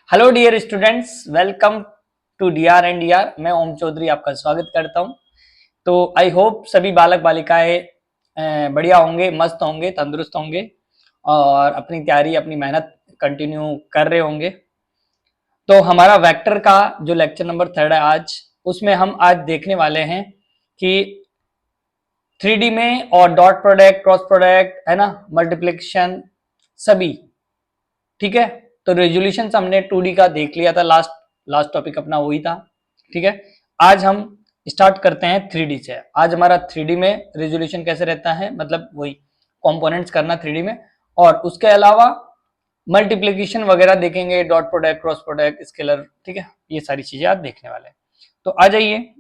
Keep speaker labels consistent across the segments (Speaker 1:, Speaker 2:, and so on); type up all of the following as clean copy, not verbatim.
Speaker 1: Hello dear students, welcome to D R. मैं ओम चौधरी आपका स्वागत करता हूं। तो आई होप सभी बालक बालिकाएं बढ़िया होंगे, मस्त होंगे, तंदुरुस्त होंगे और अपनी तैयारी अपनी मेहनत कंटिन्यू कर रहे होंगे। तो हमारा वेक्टर का जो लेक्चर नंबर 3 है आज, उसमें हम आज देखने वाले हैं कि 3D में और डॉट प्रोडक्ट, क्रॉस प्रोडक्ट है ना, मल्टीप्लिकेशन सभी। ठीक है, तो रेजोल्यूशन हमने 2D का देख लिया था, लास्ट टॉपिक अपना वही था। ठीक है, आज हम स्टार्ट करते हैं 3D से। आज हमारा 3D में रेजोल्यूशन कैसे रहता है, मतलब वही कंपोनेंट्स करना 3D में, और उसके अलावा मल्टीप्लिकेशन वगैरह देखेंगे, dot product, cross product, scalar. ठीक है, ये सारी चीजें आज देखने वाले हैं। तो आ जाइए,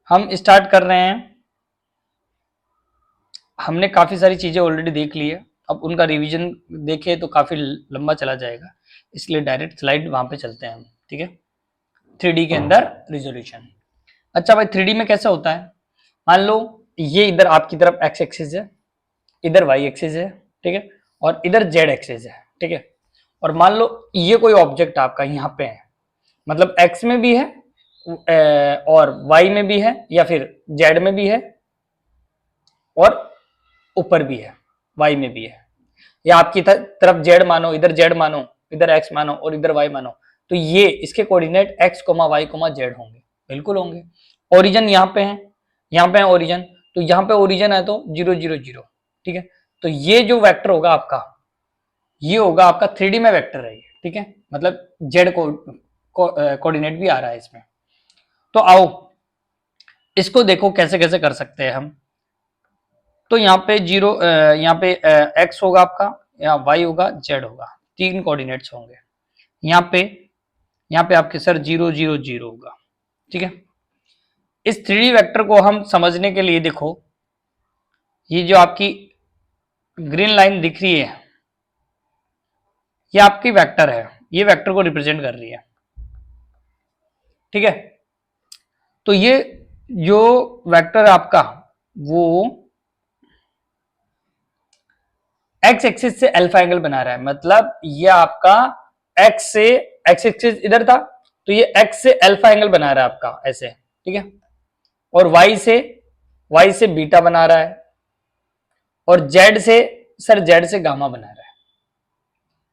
Speaker 1: हम स्टार्ट कर रहे हैं। हमने काफी सारी चीजें ऑलरेडी देख ली है, अब उनका रिवीजन देखे तो काफी लंबा चला जाएगा, इसलिए डायरेक्ट स्लाइड वहां पे चलते हैं हम। ठीक है, 3D के अंदर रिजोल्यूशन। अच्छा भाई, 3D में कैसे होता है? मान लो ये इधर आपकी तरफ एक्स एक्सिस है, इधर वाई एक्सिस है, ठीक है, और इधर जेड एक्सिस है। ठीक है, और मान लो ये कोई ऑब्जेक्ट आपका यहाँ पे है, मतलब एक्स में भी है और वाई में भी है, या फिर जेड में भी है और ऊपर भी है, वाई में भी है, या आपकी तरफ जेड मानो, इधर जेड मानो, इधर एक्स मानो और इधर वाई मानो, तो ये इसके coordinate x comma y comma z होंगे, बिल्कुल होंगे। ओरिजिन यहाँ पे है, यहाँ पे है ओरिजिन, तो यहाँ पे ओरिजिन है तो 0 0 0। ठीक है, तो ये जो वेक्टर होगा आपका, ये होगा आपका 3D में वेक्टर है ये। ठीक है, मतलब जेड कोऑर्डिनेट भी आ रहा है इसमें। तो आओ इसको देखो कैसे कैसे कर सकते हैं हम। तो यहाँ पे यहाँ पे एक्स होगा आपका, यहाँ वाई होगा, जेड होगा, तीन कोऑर्डिनेट्स होंगे। यहाँ पे आपके सर 0 0 0 होगा। ठीक है, इस 3D वेक्टर को हम समझने के लिए देखो, ये जो आपकी ग्रीन लाइन दिख रही है, ये आपकी वेक्टर है, ये वेक्टर को रिप्रेजेंट कर रही है। ठीक है, तो ये जो वेक्टर आपका, वो एक्स एक्सिस से अल्फा एंगल बना रहा है, मतलब ये आपका एक्स से, एक्स एक्सिस इधर था तो ये एक्स से अल्फा एंगल बना रहा है आपका ऐसे। ठीक है, और वाई से बीटा बना रहा है, और जेड से, सर जेड से गामा बना रहा है।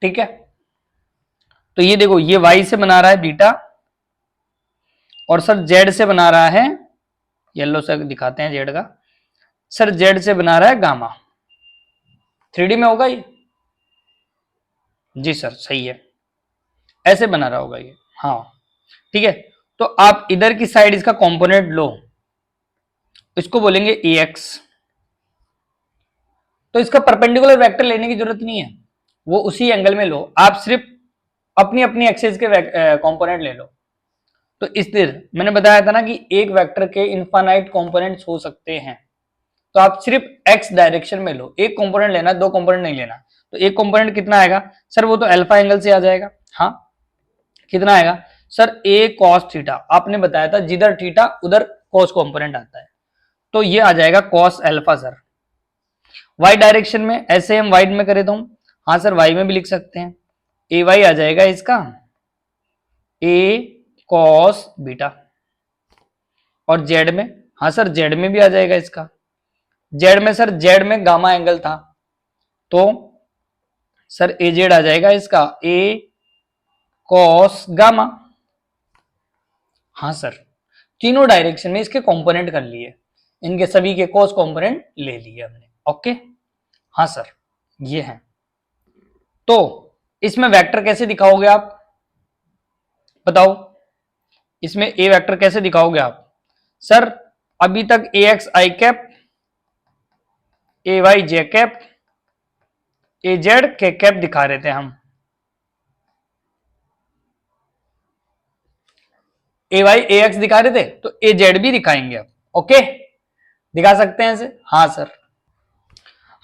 Speaker 1: ठीक है, तो ये देखो, ये वाई से बना रहा है बीटा, और सर जेड से बना रहा है, येलो से दिखाते हैं जेड का, सर जेड से बना रहा है गामा। 3D में होगा ये? जी सर, सही है, ऐसे बना रहा होगा ये। हाँ, ठीक है, तो आप इधर की साइड इसका कंपोनेंट लो, इसको बोलेंगे EX। तो इसका परपेंडिकुलर वेक्टर लेने की जरूरत नहीं है, वो उसी एंगल में लो, आप सिर्फ अपनी अपनी एक्सिस के कंपोनेंट ले लो। तो इस तरह मैंने बताया था ना कि एक वेक्टर के इनफाइनाइट कंपोनेंट्स हो सकते हैं, तो आप सिर्फ एक्स डायरेक्शन में लो, एक कंपोनेंट लेना, दो कंपोनेंट नहीं लेना। तो एक कंपोनेंट कितना आएगा सर? वो तो अल्फा एंगल से आ जाएगा। हाँ, कितना आएगा सर? ए कॉस थीटा, आपने बताया था जिधर थीटा उधर कॉस कंपोनेंट आता है, तो ये आ जाएगा cos alpha sir. Y direction में ऐसे हम वाइड में करे तो, हाँ सर वाई में भी लिख सकते हैं, ए वाई आ जाएगा इसका ए कॉस बीटा। और जेड में, हाँ सर जेड में भी आ जाएगा इसका, जेड में सर, जेड में गामा एंगल था तो सर ए जेड आ जाएगा इसका ए कॉस गामा। हाँ सर, तीनों डायरेक्शन में इसके कंपोनेंट कर लिए, इनके सभी के कॉस कंपोनेंट ले लिए हमने। ओके, हाँ सर, ये है। तो इसमें वेक्टर कैसे दिखाओगे आप, बताओ? इसमें ए वेक्टर कैसे दिखाओगे आप? सर अभी तक ए एक्स आई कैप, ए वाई जे कैप, ए जेड के कैप दिखा रहे थे हम। ए वाई ए एक्स दिखा रहे थे, तो ए जेड भी दिखाएंगे अब। ओके, दिखा सकते हैं इसे? हाँ सर,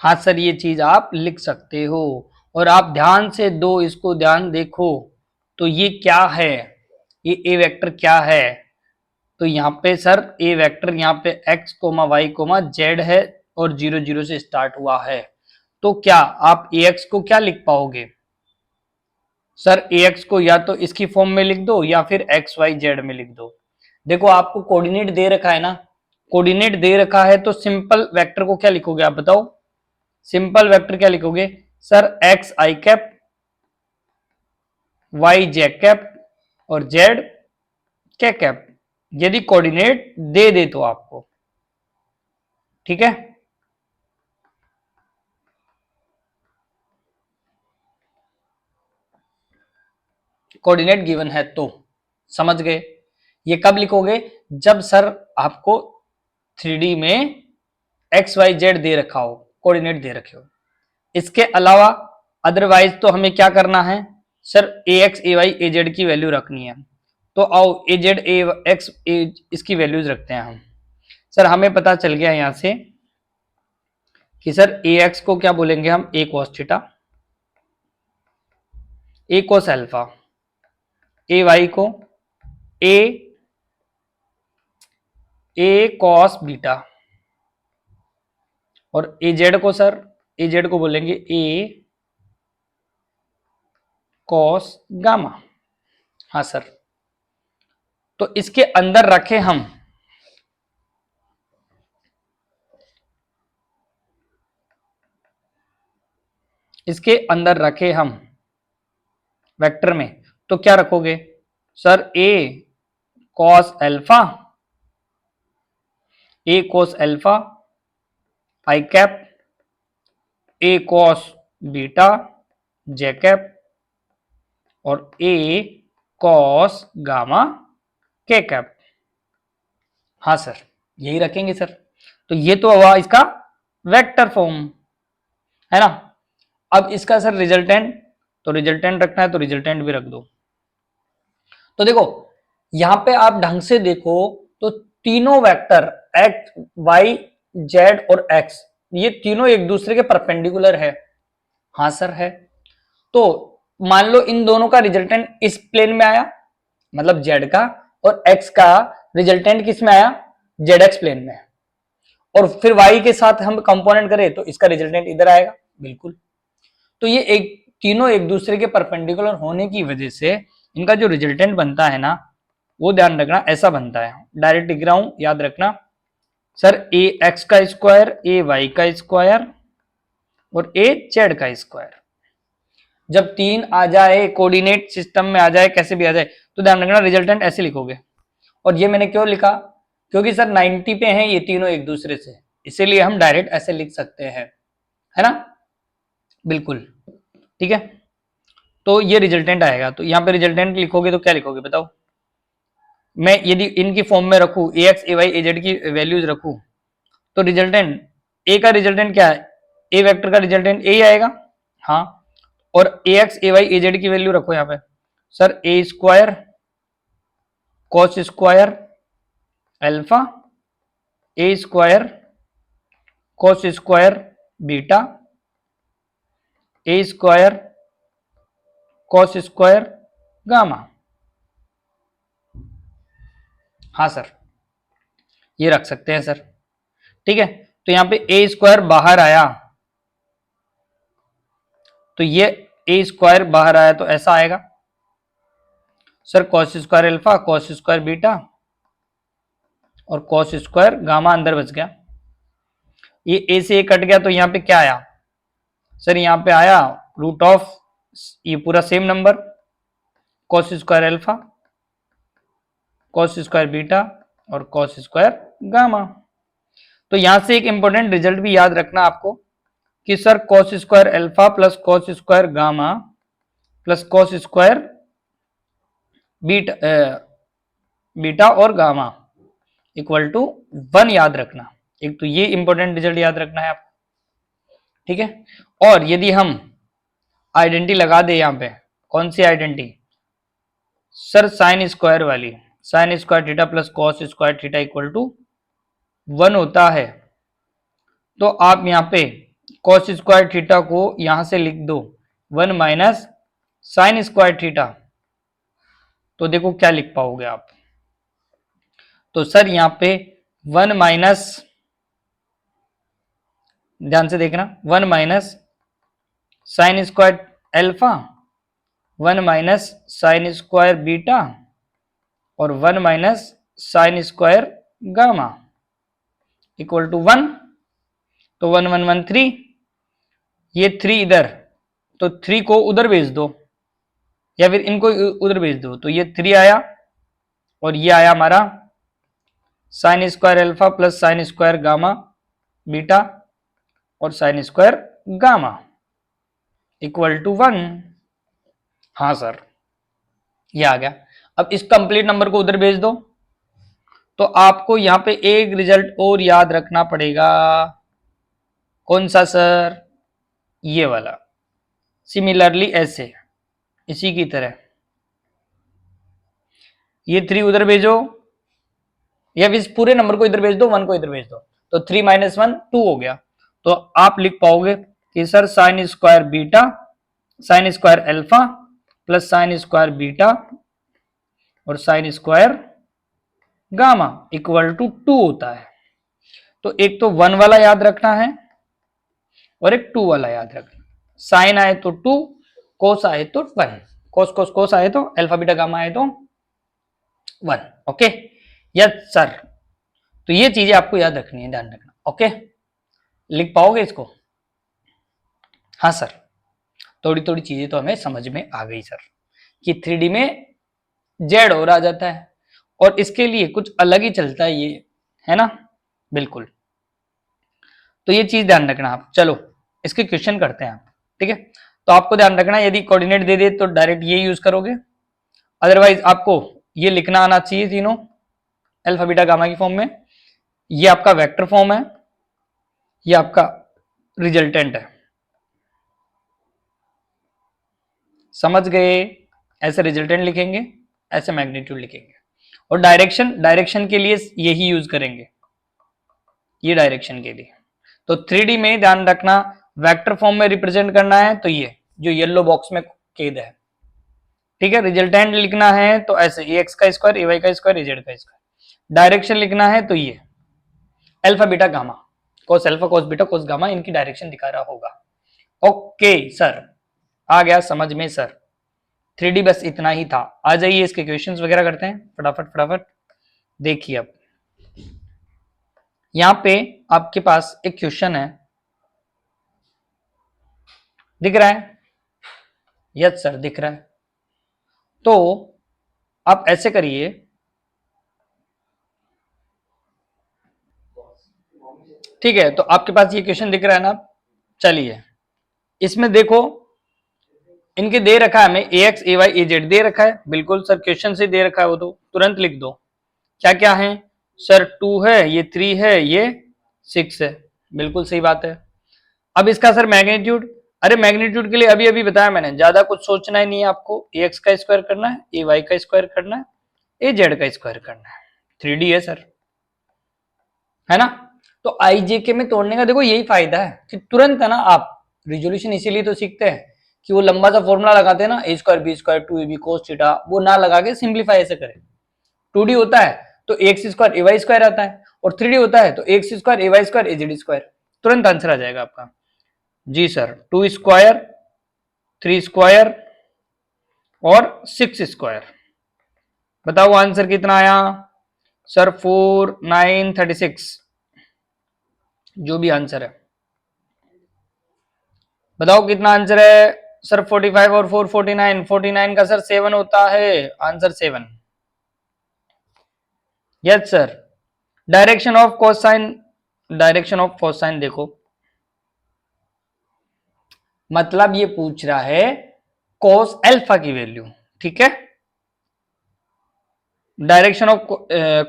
Speaker 1: हाँ सर, ये चीज आप लिख सकते हो। और आप ध्यान से दो, इसको ध्यान देखो, तो ये क्या है, ये ए वेक्टर क्या है? तो यहाँ पे सर ए वेक्टर, यहाँ पे x comma y comma z है और 0 0 से स्टार्ट हुआ है, तो क्या आप ax को क्या लिख पाओगे सर? ax को या तो इसकी फॉर्म में लिख दो या फिर एक्स वाई जेड में लिख दो। देखो आपको कोऑर्डिनेट दे रखा है ना, कोऑर्डिनेट दे रखा है तो सिंपल वेक्टर को क्या लिखोगे आप बताओ? सिंपल वेक्टर क्या लिखोगे सर? एक्स आई कैप, वाई जे कैप और जेड के कैप, यदि कोऑर्डिनेट दे दे तो आपको, ठीक है। कोऑर्डिनेट गिवन है तो समझ गए। ये कब लिखोगे? जब सर आपको 3D में एक्स वाई जेड दे रखा हो, कोऑर्डिनेट दे रखे हो। इसके अलावा अदरवाइज तो हमें क्या करना है sir? A x A Y A Z की वैल्यू रखनी है। तो आओ ए जेड ए एक्स ए इसकी वैल्यूज रखते हैं हम। सर हमें पता चल गया यहां से कि सर ए एक्स को क्या बोलेंगे हम? ए कॉस थीटा, ए कॉस अल्फा, ए वाई को ए कॉस बीटा, और ए जेड को सर, ए जेड को बोलेंगे ए कॉस गामा। हाँ सर, तो इसके अंदर रखे हम वेक्टर में, तो क्या रखोगे sir? A cos alpha, A cos alpha I cap, A cos beta J cap और ए कॉस गामा के कैप। हाँ सर, यही रखेंगे सर। तो ये तो हुआ इसका वेक्टर फॉर्म, है ना। अब इसका सर रिजल्टेंट, तो रिजल्टेंट रखना है तो रिजल्टेंट भी रख दो। तो देखो यहां पे आप ढंग से देखो तो तीनों वेक्टर एक्स वाई जेड और एक्स, ये तीनों एक दूसरे के परपेंडिकुलर है। हाँ सर है। तो मान लो इन दोनों का रिजल्टेंट इस प्लेन में आया, मतलब जेड का, और एक्स का रिजल्टेंट किस में आया? जेड एक्स प्लेन में। और फिर वाई के साथ हम कंपोनेंट करें तो इसका रिजल्टेंट इधर आएगा, बिल्कुल। तो ये एक तीनों एक दूसरे के परपेंडिकुलर होने की वजह से इनका जो रिजल्टेंट बनता है ना, वो ध्यान रखना ऐसा बनता है। डायरेक्ट लिख रहा हूं, याद रखना सर, ए एक्स का स्क्वायर, ए वाई का स्क्वायर और ए जेड का स्क्वायर। जब तीन आ जाए, कोऑर्डिनेट सिस्टम में आ जाए, कैसे भी आ जाए, तो ध्यान रखना रिजल्टेंट ऐसे लिखोगे। और ये मैंने क्यों लिखा? क्योंकि सर 90 पे हैं ये तीनों एक दूसरे से, इसीलिए हम डायरेक्ट ऐसे लिख सकते हैं, है ना, बिल्कुल, ठीक है। तो ये रिजल्टेंट आएगा, तो यहाँ पे रिजल्टेंट लिखोगे तो क्या लिखोगे बताओ? मैं यदि इनकी फॉर्म में रखूं, ए एक्स ए वाई ए जेड की वैल्यूज रखूं, तो रिजल्टेंट ए का रिजल्टेंट क्या है? ए वेक्टर का रिजल्टेंट ए आएगा। हाँ, और ए एक्स ए वाई ए जेड की वैल्यू रखो यहाँ पे सर, ए स्क्वायर कॉस स्क्वायर अल्फा, ए स्क्वायर कॉस स्क्वायर बीटा, ए स्क्वायर कॉस स्क्वायर गामा। हाँ सर, ये रख सकते हैं सर, ठीक है। तो यहां पे ए स्क्वायर बाहर आया, तो ये ए स्क्वायर बाहर आया तो ऐसा आएगा sir, cos square alpha cos square beta और कॉस स्क्वायर गामा अंदर बच गया। ये ए से ए कट गया तो यहां पे क्या आया सर? यहां पे आया रूट ऑफ ये पूरा same number, cos square alpha cos square beta और कॉस स्क्वायर गामा। तो यहां से एक इंपॉर्टेंट रिजल्ट भी याद रखना आपको कि sir cos square alpha plus cos square gamma plus cos square beta beta और गामा इक्वल टू 1 याद रखना। एक तो ये इंपॉर्टेंट रिजल्ट याद रखना है आपको, ठीक है। और यदि हम आइडेंटिटी लगा दे यहां पे, कौन सी आइडेंटिटी सर? साइन स्क्वायर वाली, sine square theta plus cos square theta equal to 1 होता है। तो आप यहां पे कॉस स्क्वायर थीटा को यहां से लिख दो 1 माइनस साइन स्क्वायर थीटा, तो देखो क्या लिख पाओगे आप? तो सर यहां पे 1 माइनस, ध्यान से देखना, 1 minus sine square alpha, 1 minus sine square beta और 1 minus sine square gamma equal to 1। तो 1 1 1 3, ये 3 इधर, तो 3 को उधर भेज दो या फिर इनको उधर भेज दो, तो ये 3 आया और ये आया हमारा sine square alpha plus sine square gamma beta और sine square gamma equal to 1। हाँ सर, ये आ गया। अब इस कंप्लीट नंबर को उधर भेज दो, तो आपको यहां पे एक रिजल्ट और याद रखना पड़ेगा। कौन सा सर? ये वाला। सिमिलरली ऐसे, इसी की तरह ये 3 उधर भेजो या इस पूरे नंबर को इधर भेज दो, 1 को इधर भेज दो, तो 3 माइनस 1 2 हो गया। तो आप लिख पाओगे कि sir sine square beta, sine square alpha plus sine square beta और sine square gamma equal to 2 होता है। तो एक तो 1 वाला याद रखना है और एक 2 वाला याद रखना। साइन आए तो 2, कोस आए तो 1, कोस कोस कोस आए तो अल्फा बीटा गामा आए तो 1। Okay, yes sir. तो ये चीजें आपको याद रखनी है, ध्यान रखना। ओके, लिख पाओगे इसको? हाँ सर, थोड़ी थोड़ी चीजें तो हमें समझ में आ गई सर कि 3D में जेड और आ जाता है और इसके लिए कुछ अलग ही चलता है ये, है ना? बिल्कुल, तो ये चीज ध्यान रखना आप। चलो इसके क्वेश्चन करते हैं आप, ठीक है? तो आपको ध्यान रखना, यदि कोऑर्डिनेट दे दे तो डायरेक्ट ये यूज करोगे, अदरवाइज आपको ये लिखना आना चाहिए तीनों अल्फा बीटा गामा की फॉर्म में। ये आपका वेक्टर फॉर्म है, ये आपका रिजल्टेंट है। समझ गए? ऐसे रिजल्टेंट लिखेंगे, ऐसे मैग्नीट्यूड लिखेंगे और डायरेक्शन, डायरेक्शन के लिए यही यूज करेंगे, ये डायरेक्शन के लिए। तो 3D में ध्यान रखना, वेक्टर फॉर्म में रिप्रेजेंट करना है तो ये जो येलो बॉक्स में कैद है, ठीक है? रिजल्टेंट लिखना है तो ऐसे ax का स्क्वायर, ay का स्क्वायर, az का स्क्वायर। डायरेक्शन लिखना है तो ये alpha beta gamma, cos alpha cos beta cos gamma, इनकी डायरेक्शन दिखा रहा होगा। ओके सर, आ गया समझ में सर। 3D बस इतना ही था। आ जाइए इसके क्वेश्चंस वगैरह करते हैं फटाफट फटाफट। देखिए अब यहां पे आपके पास एक क्वेश्चन है, दिख रहा है? यस सर दिख रहा है। तो आप ऐसे करिए, ठीक है? तो आपके पास ये क्वेश्चन दिख रहा है ना? चलिए इसमें देखो, इनके दे रखा है हमें ax ay az दे रखा है, बिल्कुल सर क्वेश्चन से दे रखा है, वो तो तुरंत लिख दो। क्या क्या है सर? 2 है, ये 3 है, ये 6 है, बिल्कुल सही बात है। अब इसका सर मैग्नीट्यूड, अरे मैग्नीट्यूड के लिए अभी अभी बताया मैंने, ज्यादा कुछ सोचना ही नहीं है आपको। ax का स्क्वायर करना है, ay का स्क्वायर करना है, az का स्क्वायर करना है। 3D है सर, है ना? तो आईजेके में तोड़ने का देखो यही फायदा है कि तुरंत, है ना, आप रिजोल्यूशन इसीलिए तो सीखते हैं कि वो लंबा सा फॉर्मूला लगाते हैं ना, A square B square 2ab cos theta, वो ना लगा के सिंप्लीफाई ऐसे करें। 2D होता है तो एक्स स्क्वायर ए वाई स्क्वायर आता है और 3D होता है तो एक्स स्क्वायर ए वाई स्क्वायर एजेड स्क्वायर, तुरंत आंसर आ जाएगा आपका। जी सर, 2 स्क्वायर, 3 स्क्वायर और 6 स्क्वायर, बताओ आंसर कितना आया? सर 4 9 36, जो भी आंसर है बताओ कितना आंसर है? सर 45 और 4 49, 49 का सर 7 होता है, answer 7। Yes sir. Direction of cosine, direction of cosine देखो, मतलब ये पूछ रहा है कोस अल्फा की वैल्यू, ठीक है? डायरेक्शन ऑफ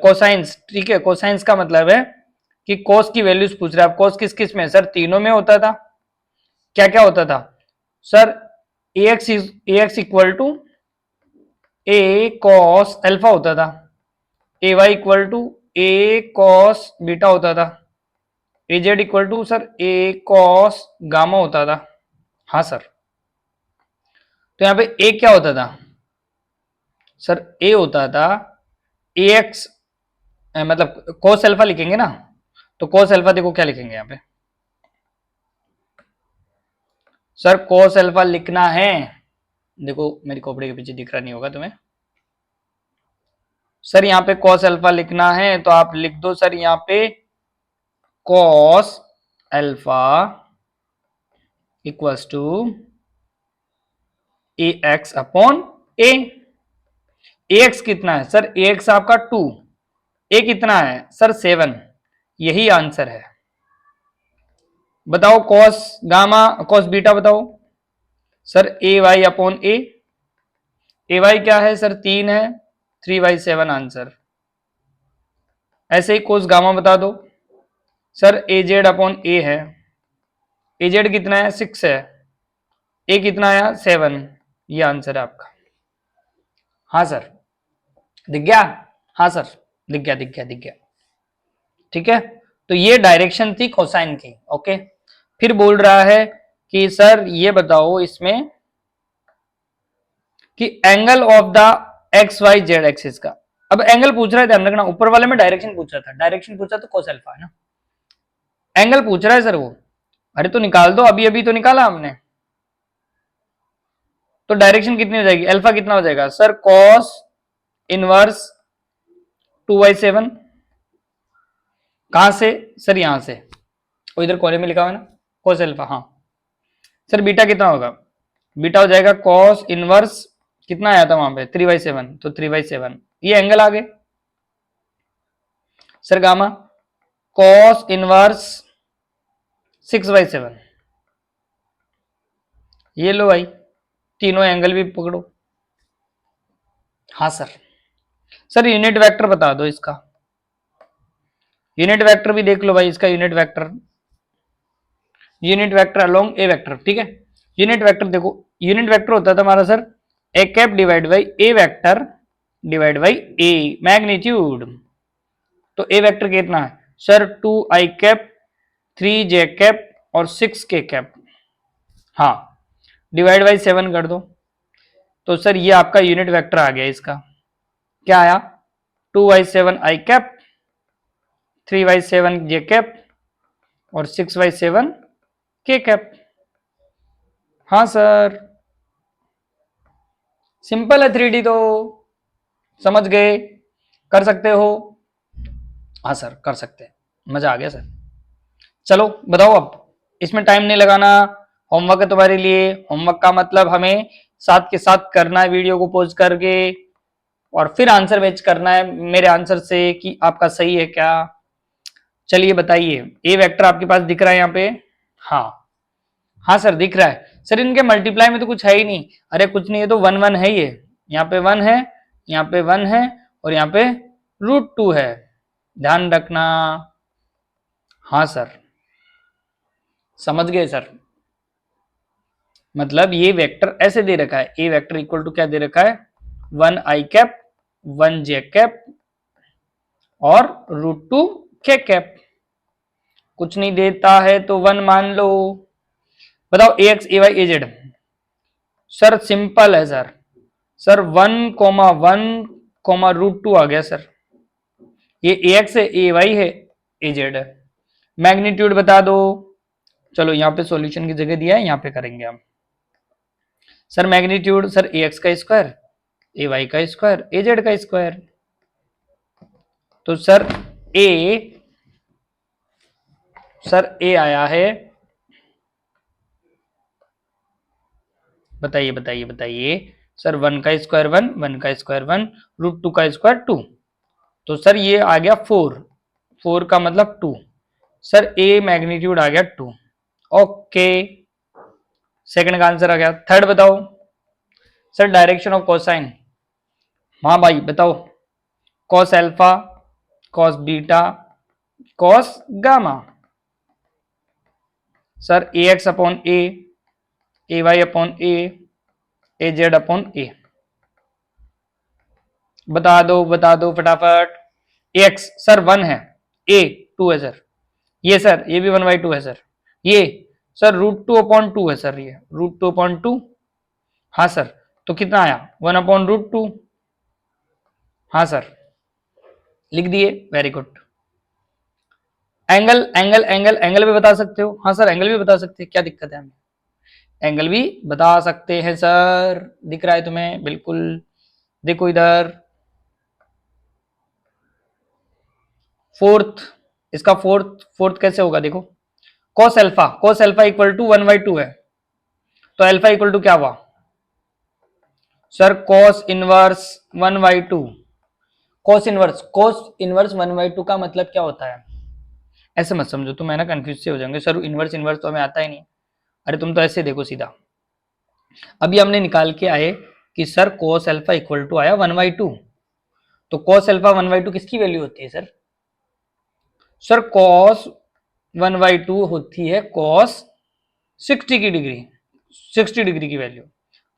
Speaker 1: कोसाइंस, ठीक है? कोसाइंस का मतलब है कि कोस की वैल्यूज पूछ रहा है। कोस किस किस में? सर तीनों में होता था। क्या क्या होता था sir? ax equal to A cos alpha होता था, A Y equal to A cos beta होता था, A Z equal to sir A cos gamma होता था। हाँ सर। तो यहां पे ए क्या होता था सर? ए होता था ए एक्स, मतलब कोस अल्फा लिखेंगे ना, तो कोस अल्फा देखो क्या लिखेंगे यहाँ पे सर cos अल्फा लिखना है, देखो मेरी खोपड़ी के पीछे दिख रहा नहीं होगा तुम्हें। सर यहाँ पे cos अल्फा लिखना है तो आप लिख दो सर यहाँ पे cos alpha equals to a x upon a. X कितना है सर, एक्स आपका 2, ए कितना है सर 7, यही आंसर है। बताओ cos गामा cos बीटा बताओ sir, A Y upon A Y क्या है सर 3 है, 3/7 आंसर। ऐसे ही cos गामा बता दो सर, ए जेड अपॉन ए है, ए जेड कितना है 6 है, ए कितना है 7, ये आंसर है आपका। हाँ सर दिख गया, हाँ सर दिख गया दिख गया दिख गया, ठीक है। तो ये डायरेक्शन थी कोसाइन की, ओके। फिर बोल रहा है कि सर ये बताओ इसमें कि angle of the x y z axis का। अब एंगल पूछ रहा है, ध्यान रखना, ऊपर वाले में डायरेक्शन पूछ रहा था, डायरेक्शन पूछा तो कोस अल्फा है ना, एंगल पूछ रहा है सर वो। अरे तो निकाल दो, अभी अभी तो निकाला हमने। तो डायरेक्शन कितनी हो जाएगी, अल्फा कितना हो जाएगा सर, कॉस इनवर्स 2/7। कहां से सर, यहां से, वो इधर कोने में लिखा हुआ है ना कोस अल्फा। हाँ सर बीटा कितना होगा, बीटा हो जाएगा कॉस इनवर्स, कितना आया था वहां पे 3/7, तो 3/7 ये एंगल आ गए। सर गामा कॉस इनवर्स 6/7, ये लो भाई, तीनों एंगल भी पकड़ो। हाँ सर, सर यूनिट वेक्टर बता दो इसका, यूनिट वेक्टर भी देख लो भाई इसका, unit vector, unit vector along A vector, ठीक है। यूनिट वेक्टर देखो, यूनिट वेक्टर होता था हमारा sir A cap divide by A vector divide by A magnitude. तो ए वेक्टर कितना है sir, 2i cap 3j cap और 6k कैप, हाँ डिवाइड बाई 7 कर दो। तो सर ये आपका यूनिट वेक्टर आ गया, इसका क्या आया 2/7 i कैप, 3/7 j कैप और 6/7 k कैप। हाँ सर सिंपल है, 3D तो समझ गए, कर सकते हो। हाँ सर कर सकते हैं, मजा आ गया सर। चलो बताओ, अब इसमें टाइम नहीं लगाना, होमवर्क है तुम्हारे लिए। होमवर्क का मतलब हमें साथ के साथ करना है, वीडियो को पॉज करके, और फिर आंसर मैच करना है मेरे आंसर से कि आपका सही है क्या। चलिए बताइए, ए वेक्टर आपके पास दिख रहा है यहाँ पे, हाँ हाँ सर दिख रहा है। सर इनके मल्टीप्लाई में तो कुछ है ही नहीं, अरे कुछ नहीं है, तो 1 1 है, ये यहाँ पे 1 है, यहाँ पे 1 है, और यहाँ पे √2 है, ध्यान रखना। हाँ सर समझ गए सर, मतलब ये वेक्टर ऐसे दे रखा है, ए वेक्टर इक्वल टू क्या दे रखा है, 1i कैप 1j कैप और √2 k कैप। कुछ नहीं देता है तो 1 मान लो। बताओ ए एक्स ए वाई ए जेड, सर सिंपल है सर, सर 1,1,√2 आ गया सर, ये ए एक्स है, ए वाई है, ए जेड है। मैग्नीट्यूड बता दो, चलो यहाँ पे सॉल्यूशन की जगह दिया है, यहाँ पे करेंगे हम। Sir magnitude sir A x का स्क्वायर, ए वाई का स्क्वायर, ए जेड का स्क्वायर। तो सर ए आया है, बताइए बताइए बताइए सर, 1 का स्क्वायर 1, 1 का स्क्वायर 1, √2 का स्क्वायर 2, तो सर ये आ गया 4, 4 का मतलब 2, सर ए मैग्नीट्यूड आ गया 2। ओके सेकंड का आंसर आ गया। थर्ड बताओ सर, डायरेक्शन ऑफ कोसाइन, हाँ भाई बताओ, cos alpha, cos beta, cos gamma. Sir A x upon A Y upon A Z upon A, बता दो फटाफट। एक्स सर 1 है, ए 2 है सर, ये सर ये भी 1/2 है सर, ये सर √2/2 है सर, ये √2/2, हाँ सर, तो कितना आया 1/√2। हाँ सर लिख दिए, very good. Angle angle angle angle भी बता सकते हो, हाँ सर एंगल भी बता सकते हैं, क्या दिक्कत है हमें। एंगल भी बता सकते हैं सर। दिख रहा है तुम्हें? बिल्कुल, देखो इधर। फोर्थ, इसका फोर्थ फोर्थ कैसे होगा देखो। कॉस एल्फा इक्वल टू 1/2 है, तो अल्फा इक्वल टू क्या हुआ sir? Cos inverse 1/2। Cos inverse 1/2 का मतलब क्या होता है? ऐसे मत समझो तुम, है ना, कंफ्यूज से हो जाओगे। सर इनवर्स इनवर्स तो हमें आता ही नहीं। अरे तुम तो ऐसे देखो सीधा। अभी हमने निकाल के आए कि sir cos alpha equal to आया 1/2। तो कॉस अल्फा 1/2 किसकी वैल्यू होती है सर? सर कॉस 1/2 होती है कॉस 60 की डिग्री, 60 डिग्री की वैल्यू।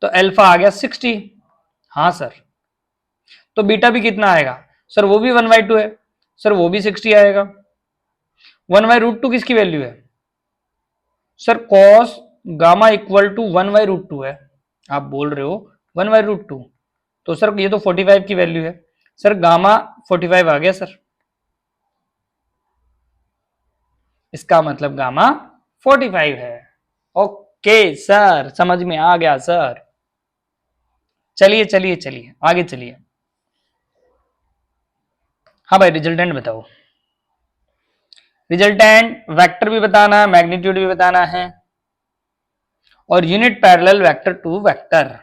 Speaker 1: तो अल्फा आ गया 60। हाँ सर। तो बीटा भी कितना आएगा सर? वो भी 1/2 है सर, वो भी 60 आएगा। 1/√2 किसकी वैल्यू है sir? Cos gamma equal to 1/√2 है। आप बोल रहे हो 1/√2, तो सर ये तो 45 की वैल्यू है सर, गामा 45 आ गया सर। इसका मतलब गामा 45 है। ओके सर, समझ में आ गया सर। चलिए चलिए चलिए आगे चलिए। हाँ भाई, रिजल्टेंट बताओ। रिजल्टेंट वेक्टर भी बताना है, मैग्नीट्यूड भी बताना है, और unit parallel vector to vector,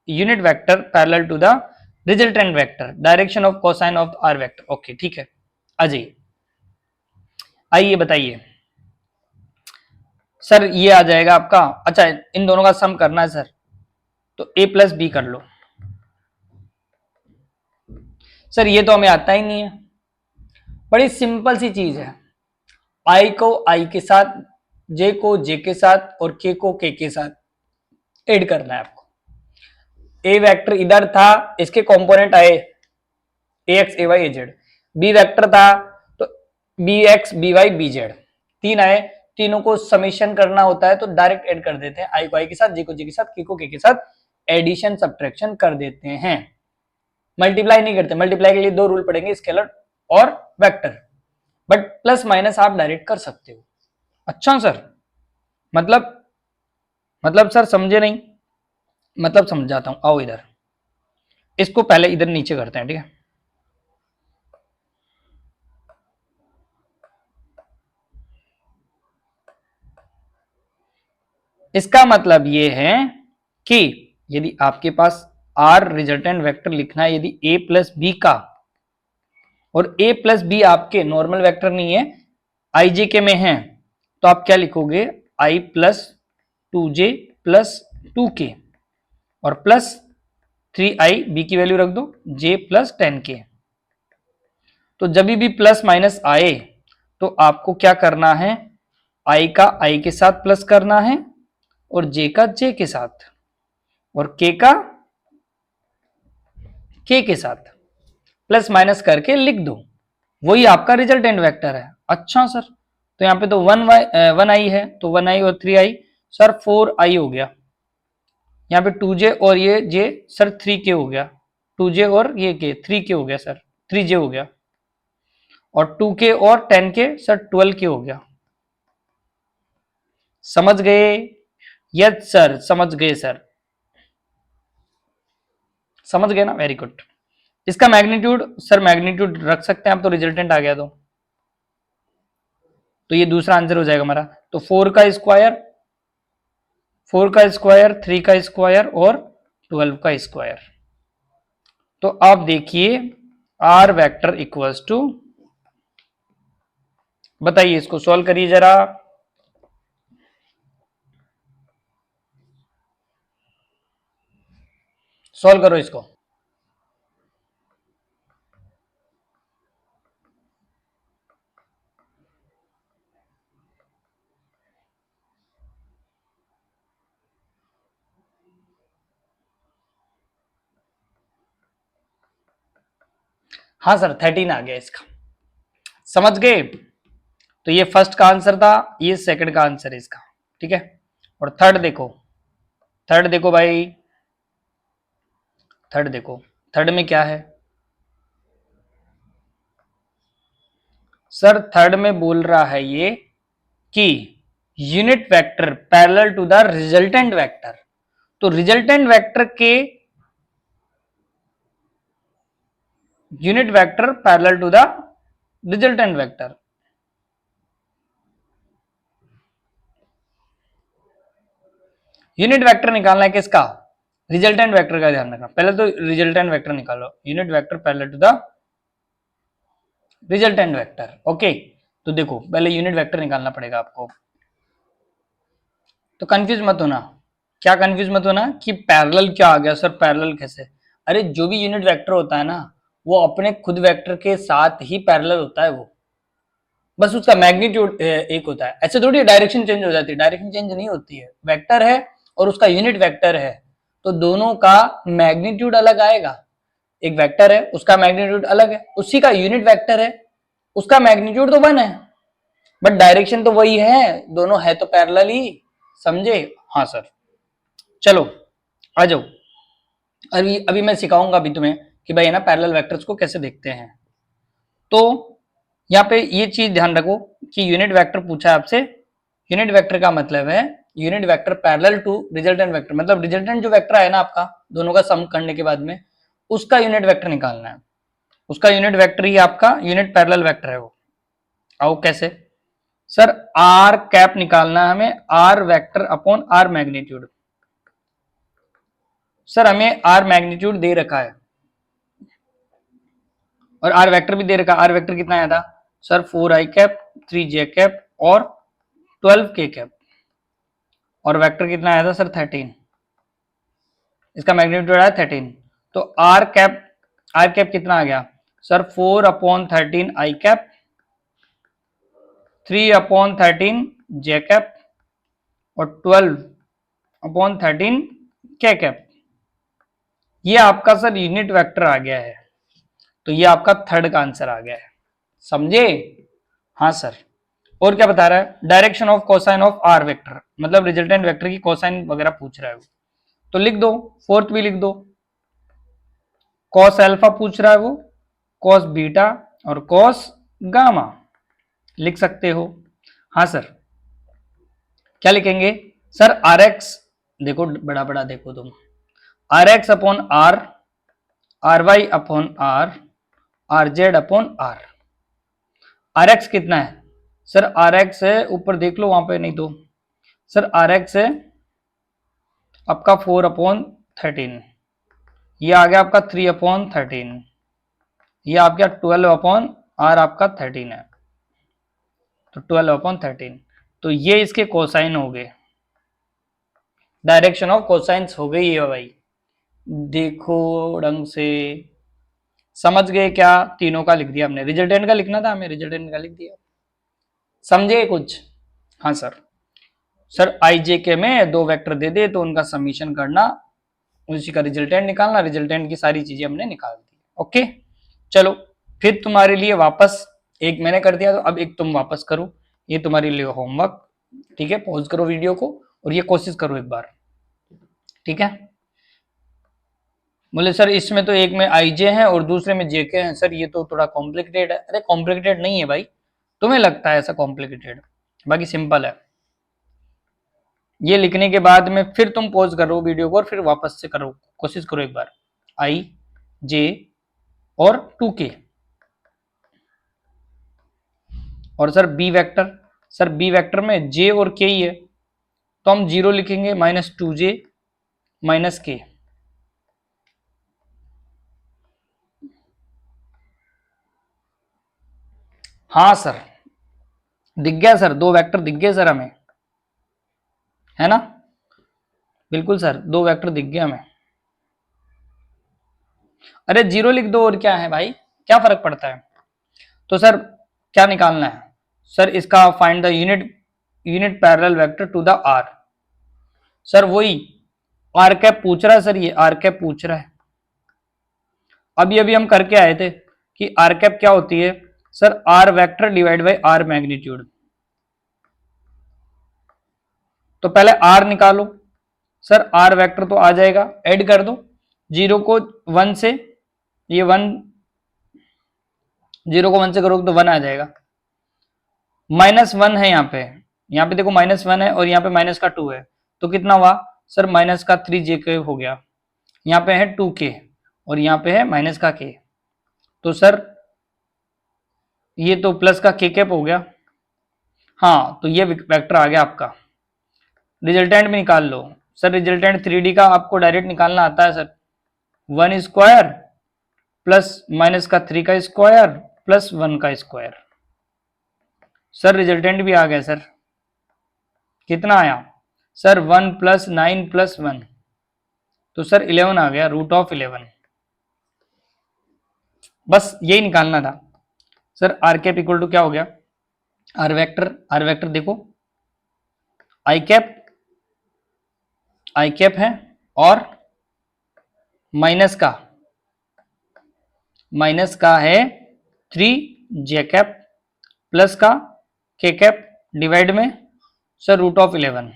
Speaker 1: unit vector parallel to the resultant vector, direction of cosine of R vector. Okay ठीक है, आ जाइए। आइए बताइए सर। ये आ जाएगा आपका, अच्छा इन दोनों का सम करना है सर, तो a प्लस बी कर लो। सर ये तो हमें आता ही नहीं है, बड़ी सिंपल सी चीज है। i को i के साथ, j को j के साथ और k को k के साथ ऐड करना है आपको। a वेक्टर इधर था, इसके कंपोनेंट आए ax ay az। b vector था तो bx by bz, तीन आए, तीनों को समेशन करना होता है तो डायरेक्ट ऐड कर देते हैं। i को i के साथ, j को j के साथ, k को k के साथ एडिशन सब्ट्रैक्शन कर देते हैं। मल्टीप्लाई नहीं करते, मल्टीप्लाई के लिए दो रूल पड़ेंगे, स्केलर और वेक्टर। बट प्लस माइनस आप डायरेक्ट कर सकते हो। अच्छा सर, मतलब मतलब सर समझे नहीं, मतलब समझाता हूं, आओ इधर। इसको पहले इधर नीचे करते हैं, ठीक है। इसका मतलब ये है कि यदि आपके पास आर रिजल्टेंट वेक्टर लिखना है, यदि a प्लस बी का, और a प्लस बी आपके नॉर्मल वेक्टर नहीं है, आई जे के में है, तो आप क्या लिखोगे? i plus 2j plus 2k और प्लस 3i, बी की वैल्यू रख दो, j प्लस 10k। तो जब भी प्लस माइनस आए तो आपको क्या करना है? i का i के साथ प्लस करना है और j का j के साथ और k का k के साथ प्लस माइनस करके लिख दो, वही आपका रिजल्टेंट वेक्टर है। अच्छा सर, तो यहाँ पे तो 1i है, तो 1i और 3i, सर 4i हो गया। यहाँ पे 2j और ये j, सर 3k हो गया। 2j और ये k 3k हो गया सर, 3j हो गया। और 2k और 10k सर 12k हो गया। समझ गए? यस सर, समझ गए सर, समझ गए ना, वेरी गुड। इसका मैग्नीट्यूड सर, मैग्नीट्यूड रख सकते हैं आप, तो रिजल्टेंट आ गया तो ये दूसरा आंसर हो जाएगा हमारा। तो 4 का स्क्वायर, 4 का स्क्वायर, 3 का स्क्वायर और 12 का स्क्वायर। तो आप देखिए आर वेक्टर इक्वल्स टू, बताइए इसको सॉल्व करिए जरा। सॉल्व करो इसको। हाँ सर 13 आ गया इसका, समझ गए? तो ये फर्स्ट का आंसर था, ये सेकंड का आंसर है इसका, ठीक है। और थर्ड देखो, थर्ड देखो भाई, थर्ड देखो, थर्ड में क्या है सर? थर्ड में बोल रहा है ये कि unit vector parallel to the resultant vector. तो रिजल्टेंट वेक्टर के unit vector parallel to the resultant vector. Unit vector निकालना है किसका? रिजल्टेंट वेक्टर का ध्यान रखना। पहले तो रिजल्टेंट वेक्टर निकालो, unit vector parallel to the resultant vector. Okay, तो देखो पहले यूनिट वेक्टर निकालना पड़ेगा आपको। तो कंफ्यूज मत होना। क्या कंफ्यूज मत होना कि पैरेलल क्या आ गया सर, पैरेलल कैसे? अरे जो भी यूनिट वेक्टर होता है ना, वो अपने खुद वेक्टर के साथ ही पैरेलल होता है। वो बस उसका मैग्नीट्यूड एक होता है। ऐसे थोड़ी डायरेक्शन चेंज हो जाती है, डायरेक्शन चेंज नहीं होती है। वेक्टर है और उसका यूनिट वेक्टर है, तो दोनों का मैग्नीट्यूड अलग आएगा। एक वेक्टर है, उसका मैग्नीट्यूड अलग है, उसी का यूनिट वेक्टर है, उसका मैग्नीट्यूड तो 1 है, बट डायरेक्शन तो वही है, दोनों है तो पैरेलल ही। समझे? हाँ सर। चलो आ जाओ। अभी अभी मैं सिखाऊंगा अभी तुम्हें कि भाई है ना पैरेलल वेक्टर्स को कैसे देखते हैं। तो यहाँ पे ये चीज ध्यान रखो कि यूनिट वेक्टर पूछा है आपसे। यूनिट वेक्टर का मतलब है unit vector parallel to resultant vector, मतलब रिजल्टेंट जो वेक्टर है ना आपका, दोनों का सम करने के बाद में उसका यूनिट वेक्टर निकालना है। उसका यूनिट वेक्टर ही आपका यूनिट पैरेलल वेक्टर है वो। आओ कैसे? सर आर कैप निकालना है हमें, R vector upon R magnitude. Sir हमें आर मैग्नीट्यूड दे रखा है और आर वेक्टर भी दे रखा है। आर वेक्टर कितना आया था sir? 4i cap, 3j cap और 12k कैप। और वेक्टर कितना आया था सर? 13। इसका मैग्नीट्यूड आया 13। तो आर कैप कितना आ गया सर? 4/13 आई कैप, 3/13 जे कैप और 12/13 के कैप। ये आपका सर यूनिट वेक्टर आ गया है। तो ये आपका थर्ड का आंसर आ गया है। समझे? हाँ सर। और क्या बता रहा है? Direction of cosine of R vector, मतलब रिजल्टेंट वेक्टर की कोसाइन वगैरह पूछ रहा है वो। तो लिख दो, फोर्थ भी लिख दो। कॉस अल्फा पूछ रहा है वो, कॉस बीटा और कॉस गामा लिख सकते हो। हाँ सर। क्या लिखेंगे सर? आर एक्स, देखो बड़ा बड़ा देखो तुम, R X upon R, R Y upon R Z upon R. R X कितना है सर? आर एक्स है, ऊपर देख लो वहां पे, नहीं तो सर आर एक्स है आपका 4/13, ये आ गया आपका 3/13, ये आ गया 12/r आपका 13 है, तो 12/13। तो ये इसके कोसाइन हो गए, डायरेक्शन ऑफ कोसाइंस हो गई है भाई। देखो ढंग से समझ गए क्या? तीनों का लिख दिया हमने, रिजल्टेंट का लिखना था हमें, रिजल्टेंट का लिख दिया। समझे कुछ? हाँ सर। सर आई जे के में दो वेक्टर दे दे तो उनका समीशन करना, उसी का रिजल्टेंट निकालना, रिजल्टेंट की सारी चीजें हमने निकाल दी। ओके चलो, फिर तुम्हारे लिए वापस, एक मैंने कर दिया तो अब एक तुम वापस करो, ये तुम्हारे लिए होमवर्क। ठीक है, पॉज करो वीडियो को और ये कोशिश करो एक बार। ठीक है, बोले सर इसमें तो एक में आई जे है और दूसरे में जे के हैं, सर ये तो थोड़ा कॉम्प्लिकेटेड है। अरे कॉम्प्लिकेटेड नहीं है भाई, तुम्हें लगता है ऐसा कॉम्प्लिकेटेड, बाकी सिंपल है। ये लिखने के बाद में फिर तुम पॉज करो वीडियो को और फिर वापस से करो, कोशिश करो एक बार। आई जे और 2k और sir B vector, sir B vector में जे और के ही है, तो हम 0 लिखेंगे, -2j -k। हाँ सर दिख गया सर, दो वेक्टर दिख गए सर हमें, है ना? बिल्कुल सर, दो वेक्टर दिख गए हमें। अरे 0 लिख दो और क्या है भाई, क्या फर्क पड़ता है? तो सर क्या निकालना है सर? इसका find the unit parallel vector to the R. Sir वही आर कैप पूछ रहा है सर, ये आर कैप पूछ रहा है। अभी अभी हम करके आए थे कि आर कैप क्या होती है sir? R vector divide by R magnitude. तो पहले आर निकालो सर, आर वेक्टर तो आ जाएगा, ऐड कर दो 0 को 1 से, ये 1, 0 को 1 से करोगे तो 1 आ जाएगा, -1 है यहाँ पे, यहाँ पे देखो -1 है और यहाँ पे -2 है, तो कितना हुआ सर -3j हो गया। यहाँ पे है 2k और यहाँ पे है -k, तो सर ये तो प्लस का k कैप हो गया। हाँ, तो ये वेक्टर आ गया आपका। रिजल्टेंट भी निकाल लो सर। रिजल्टेंट 3D का आपको डायरेक्ट निकालना आता है सर। 1 स्क्वायर प्लस -3 का स्क्वायर प्लस 1 का स्क्वायर। सर रिजल्टेंट भी आ गया सर। कितना आया सर 1 + 9 + 1, तो सर 11 आ गया, √11। बस यही निकालना था sir. R cap equal to क्या हो गया, आर वेक्टर देखो, आई कैप है और माइनस का है 3j कैप प्लस का k कैप डिवाइड में सर √11।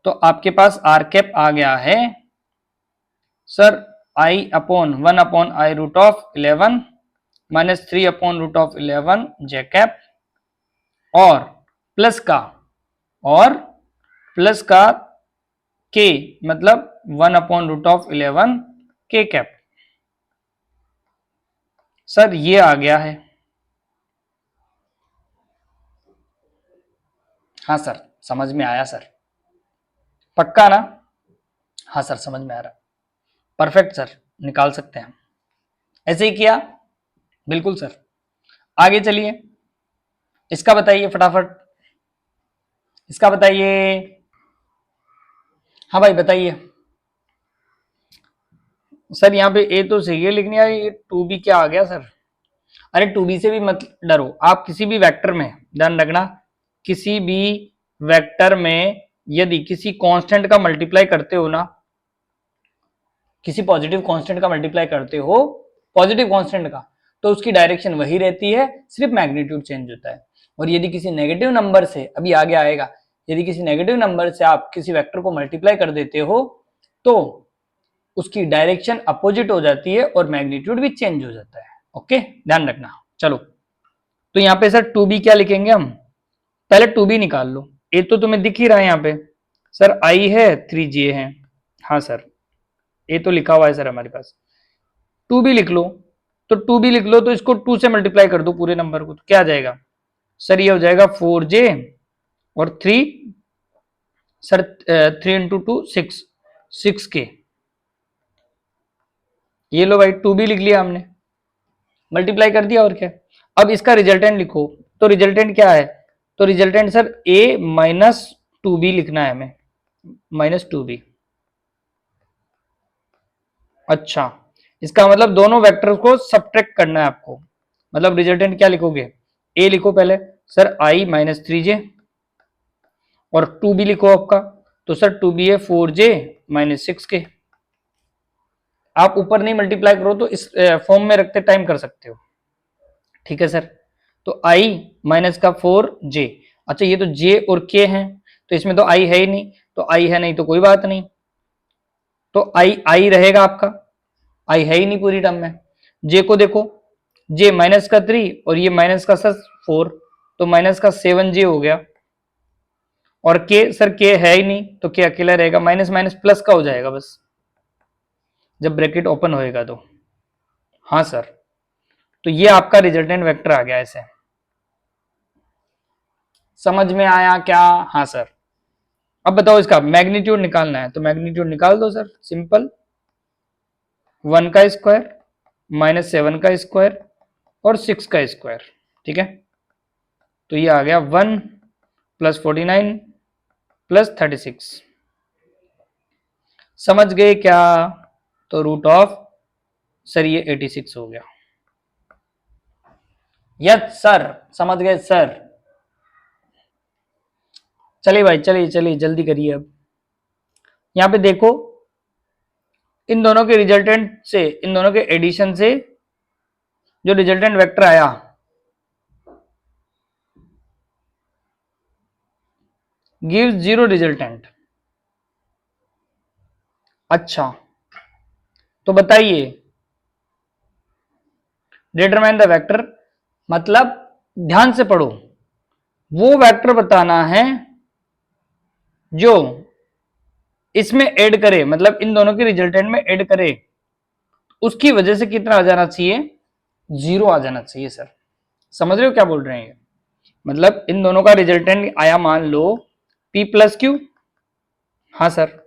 Speaker 1: तो आपके पास आर कैप आ गया है सर I/1/i√11 -3/√11 j कैप और प्लस का k मतलब 1/√11 k कैप। सर ये आ गया है। हाँ सर समझ में आया सर, पक्का ना? हाँ सर समझ में आ रहा, परफेक्ट सर, निकाल सकते हैं। ऐसे ही किया, बिल्कुल सर। आगे चलिए, इसका बताइए फटाफट, इसका बताइए। हाँ भाई बताइए सर। यहाँ पे ए तो सही है लेकिन यार ये 2b क्या आ गया सर? अरे 2b से भी मत डरो आप, किसी भी वेक्टर में ध्यान रखना, किसी भी वेक्टर में यदि किसी कांस्टेंट का मल्टीप्लाई करते हो ना, किसी पॉजिटिव कांस्टेंट का मल्टीप्लाई करते हो, पॉजिटिव कांस्टेंट का, तो उसकी डायरेक्शन वही रहती है, सिर्फ मैग्नीट्यूड चेंज होता है। और यदि किसी नेगेटिव नंबर से, अभी आगे आएगा, यदि किसी नेगेटिव नंबर से आप किसी वेक्टर को मल्टीप्लाई कर देते हो तो उसकी डायरेक्शन अपोजिट हो जाती है और मैग्नीट्यूड भी चेंज हो जाता है। ओके, ध्यान रखना। चलो, तो यहाँ पे सर 2b क्या लिखेंगे हम? पहले 2b निकाल लो। ए तो तुम्हें दिख ही रहा है यहाँ पे सर, i है 3j है। हाँ सर, ए तो लिखा हुआ है सर हमारे पास। 2b लिख लो, तो 2b लिख लो तो इसको 2 से मल्टीप्लाई कर दो पूरे नंबर को, तो क्या आ जाएगा सर? ये हो जाएगा 4j और 3 सर, 3 × 2 6k। ये लो भाई 2b लिख लिया हमने, मल्टीप्लाई कर दिया और क्या। अब इसका रिजल्टेंट लिखो, तो रिजल्टेंट क्या है? तो रिजल्टेंट सर a-2b लिखना है हमें, -2b। अच्छा, इसका मतलब दोनों वेक्टर्स को सब्ट्रैक्ट करना है आपको। मतलब रिजल्टेंट क्या लिखोगे? a लिखो पहले सर i -3j और 2b लिखो आपका, तो सर 2b है 4j -6k। आप ऊपर नहीं मल्टीप्लाई करो तो इस फॉर्म में रखते टाइम कर सकते हो, ठीक है सर। तो i माइनस का 4j, अच्छा ये तो j और k है, तो इसमें तो i है ही नहीं, तो i है नहीं तो कोई बात नहीं, तो i रहेगा आपका, i है ही नहीं पूरी टर्म में। j को देखो, j -3 और ये माइनस का सर 4, तो -7j हो गया। और k सर k है ही नहीं, तो k अकेला रहेगा, माइनस माइनस प्लस का हो जाएगा बस, जब ब्रैकेट ओपन होएगा तो। हाँ सर, तो ये आपका रिजल्टेंट वेक्टर आ गया ऐसे। समझ में आया क्या? हाँ सर। अब बताओ इसका मैग्नीट्यूड निकालना है, तो मैग्नीट्यूड निकाल दो सर, सिंपल। 1 का स्क्वायर -7 का स्क्वायर और 6 का स्क्वायर, ठीक है। तो ये आ गया 1 + 49 + 36। समझ गए क्या? तो √ सर ये 86 हो गया। यस सर, समझ गए सर। चलिए भाई, चलिए चलिए जल्दी करिए। अब यहाँ पे देखो, इन दोनों के रिजल्टेंट से, इन दोनों के एडिशन से जो रिजल्टेंट वेक्टर आया, गिव्स 0 रिजल्टेंट। अच्छा, तो बताइए, डिटरमाइन द वेक्टर, मतलब ध्यान से पढ़ो, वो वेक्टर बताना है जो इसमें ऐड करे, मतलब इन दोनों के रिजल्टेंट में ऐड करे, उसकी वजह से कितना आ जाना चाहिए, 0 आ जाना चाहिए सर। समझ रहे हो क्या बोल रहे हैं? मतलब इन दोनों का रिजल्टेंट आया मान लो p प्लस क्यू, हाँ सर।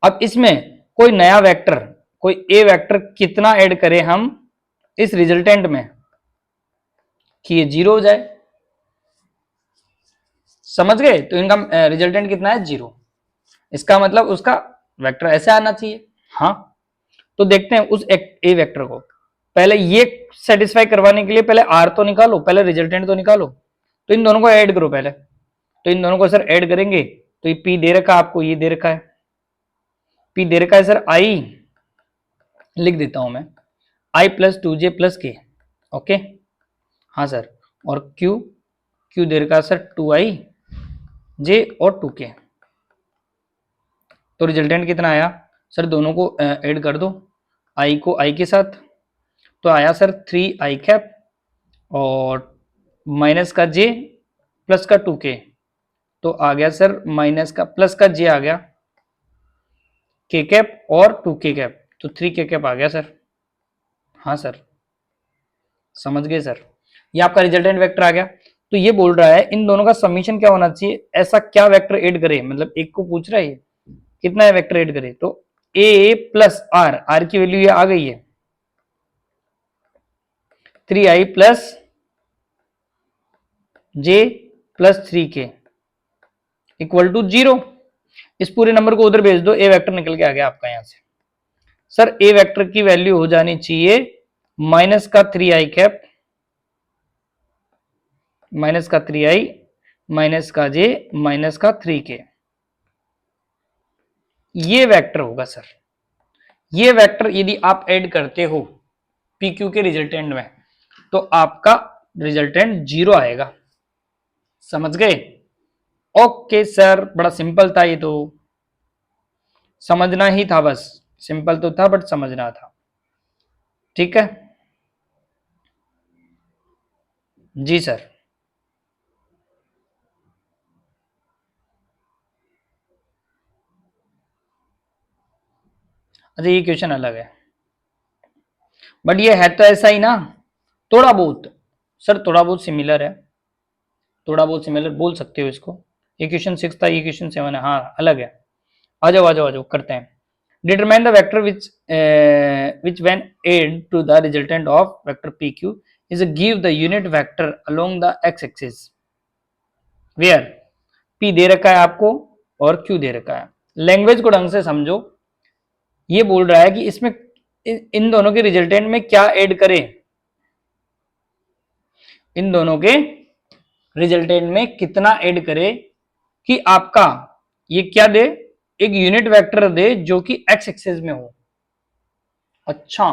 Speaker 1: अब इसमें कोई नया वेक्टर, कोई ए वेक्टर कितना ऐड करें हम इस रिजल्टेंट में कि ये 0 हो जाए। समझ गए? तो इनका रिजल्टेंट कितना है, 0। इसका मतलब उसका वेक्टर ऐसे आना चाहिए। हाँ, तो देखते हैं उस ए वेक्टर को। पहले ये सेटिस्फाई करवाने के लिए पहले आर तो निकालो, पहले रिजल्टेंट तो निकालो। तो इन दोनों को ऐड करो पहले। तो इन दोनों को सर ऐड करेंगे तो ये पी दे रखा है आपको, ये दे रखा है, पी दे रखा है सर आई, लिख देता हूं मैं, आई प्लस 2j प्लस के। ओके, हाँ सर। और क्यू, क्यू दे रखा है सर 2i जे और 2k। तो रिजल्टेंट कितना आया सर, दोनों को ऐड कर दो, आई को आई के साथ, तो आया सर 3i कैप और माइनस का जे प्लस का 2k, तो आ गया सर माइनस का प्लस का जे आ गया के कैप और 2k कैप, तो 3k कैप आ गया सर। हाँ सर, समझ गए सर? ये आपका रिजल्टेंट वेक्टर आ गया। तो ये बोल रहा है इन दोनों का समीशन क्या होना चाहिए, ऐसा क्या वेक्टर ऐड करे, मतलब एक को पूछ रहा है कितना है वेक्टर ऐड करे, तो a प्लस आर, आर की वैल्यू ये आ गई है 3i plus J plus 3k equal to 0। इस पूरे नंबर को उधर भेज दो, ए वेक्टर निकल के आ गया आपका यहां से। सर ए वेक्टर की वैल्यू हो जानी चाहिए माइनस का 3i कैप, माइनस का 3i, माइनस का जे, माइनस का 3k। ये वेक्टर होगा सर। ये वेक्टर यदि आप ऐड करते हो पी क्यू के रिजल्टेंट में तो आपका रिजल्टेंट 0 आएगा। समझ गए? ओके सर, बड़ा सिंपल था ये, तो समझना ही था बस, सिंपल तो था बट समझना था। ठीक है जी सर। अच्छा, ये क्वेश्चन अलग है बट ये है तो ऐसा ही ना, थोड़ा बहुत सर, थोड़ा बहुत सिमिलर है, थोड़ा बहुत सिमिलर बोल सकते हो इसको। ये क्वेश्चन 6 था, ये क्वेश्चन 7 है, हाँ अलग है। आ जाओ आ जाओ आ जाओ, करते हैं। Determine the vector which when add to the resultant of vector pq is give the unit vector along the x axis where p दे रखा है आपको और q दे रखा है। लैंग्वेज को ढंग से समझो। ये बोल रहा है कि इसमें इन दोनों के रिजल्टेंट में क्या ऐड करें, इन दोनों के रिजल्टेंट में कितना ऐड करे कि आपका ये क्या दे, एक यूनिट वेक्टर दे जो कि एक्स एक्सिस में हो। अच्छा,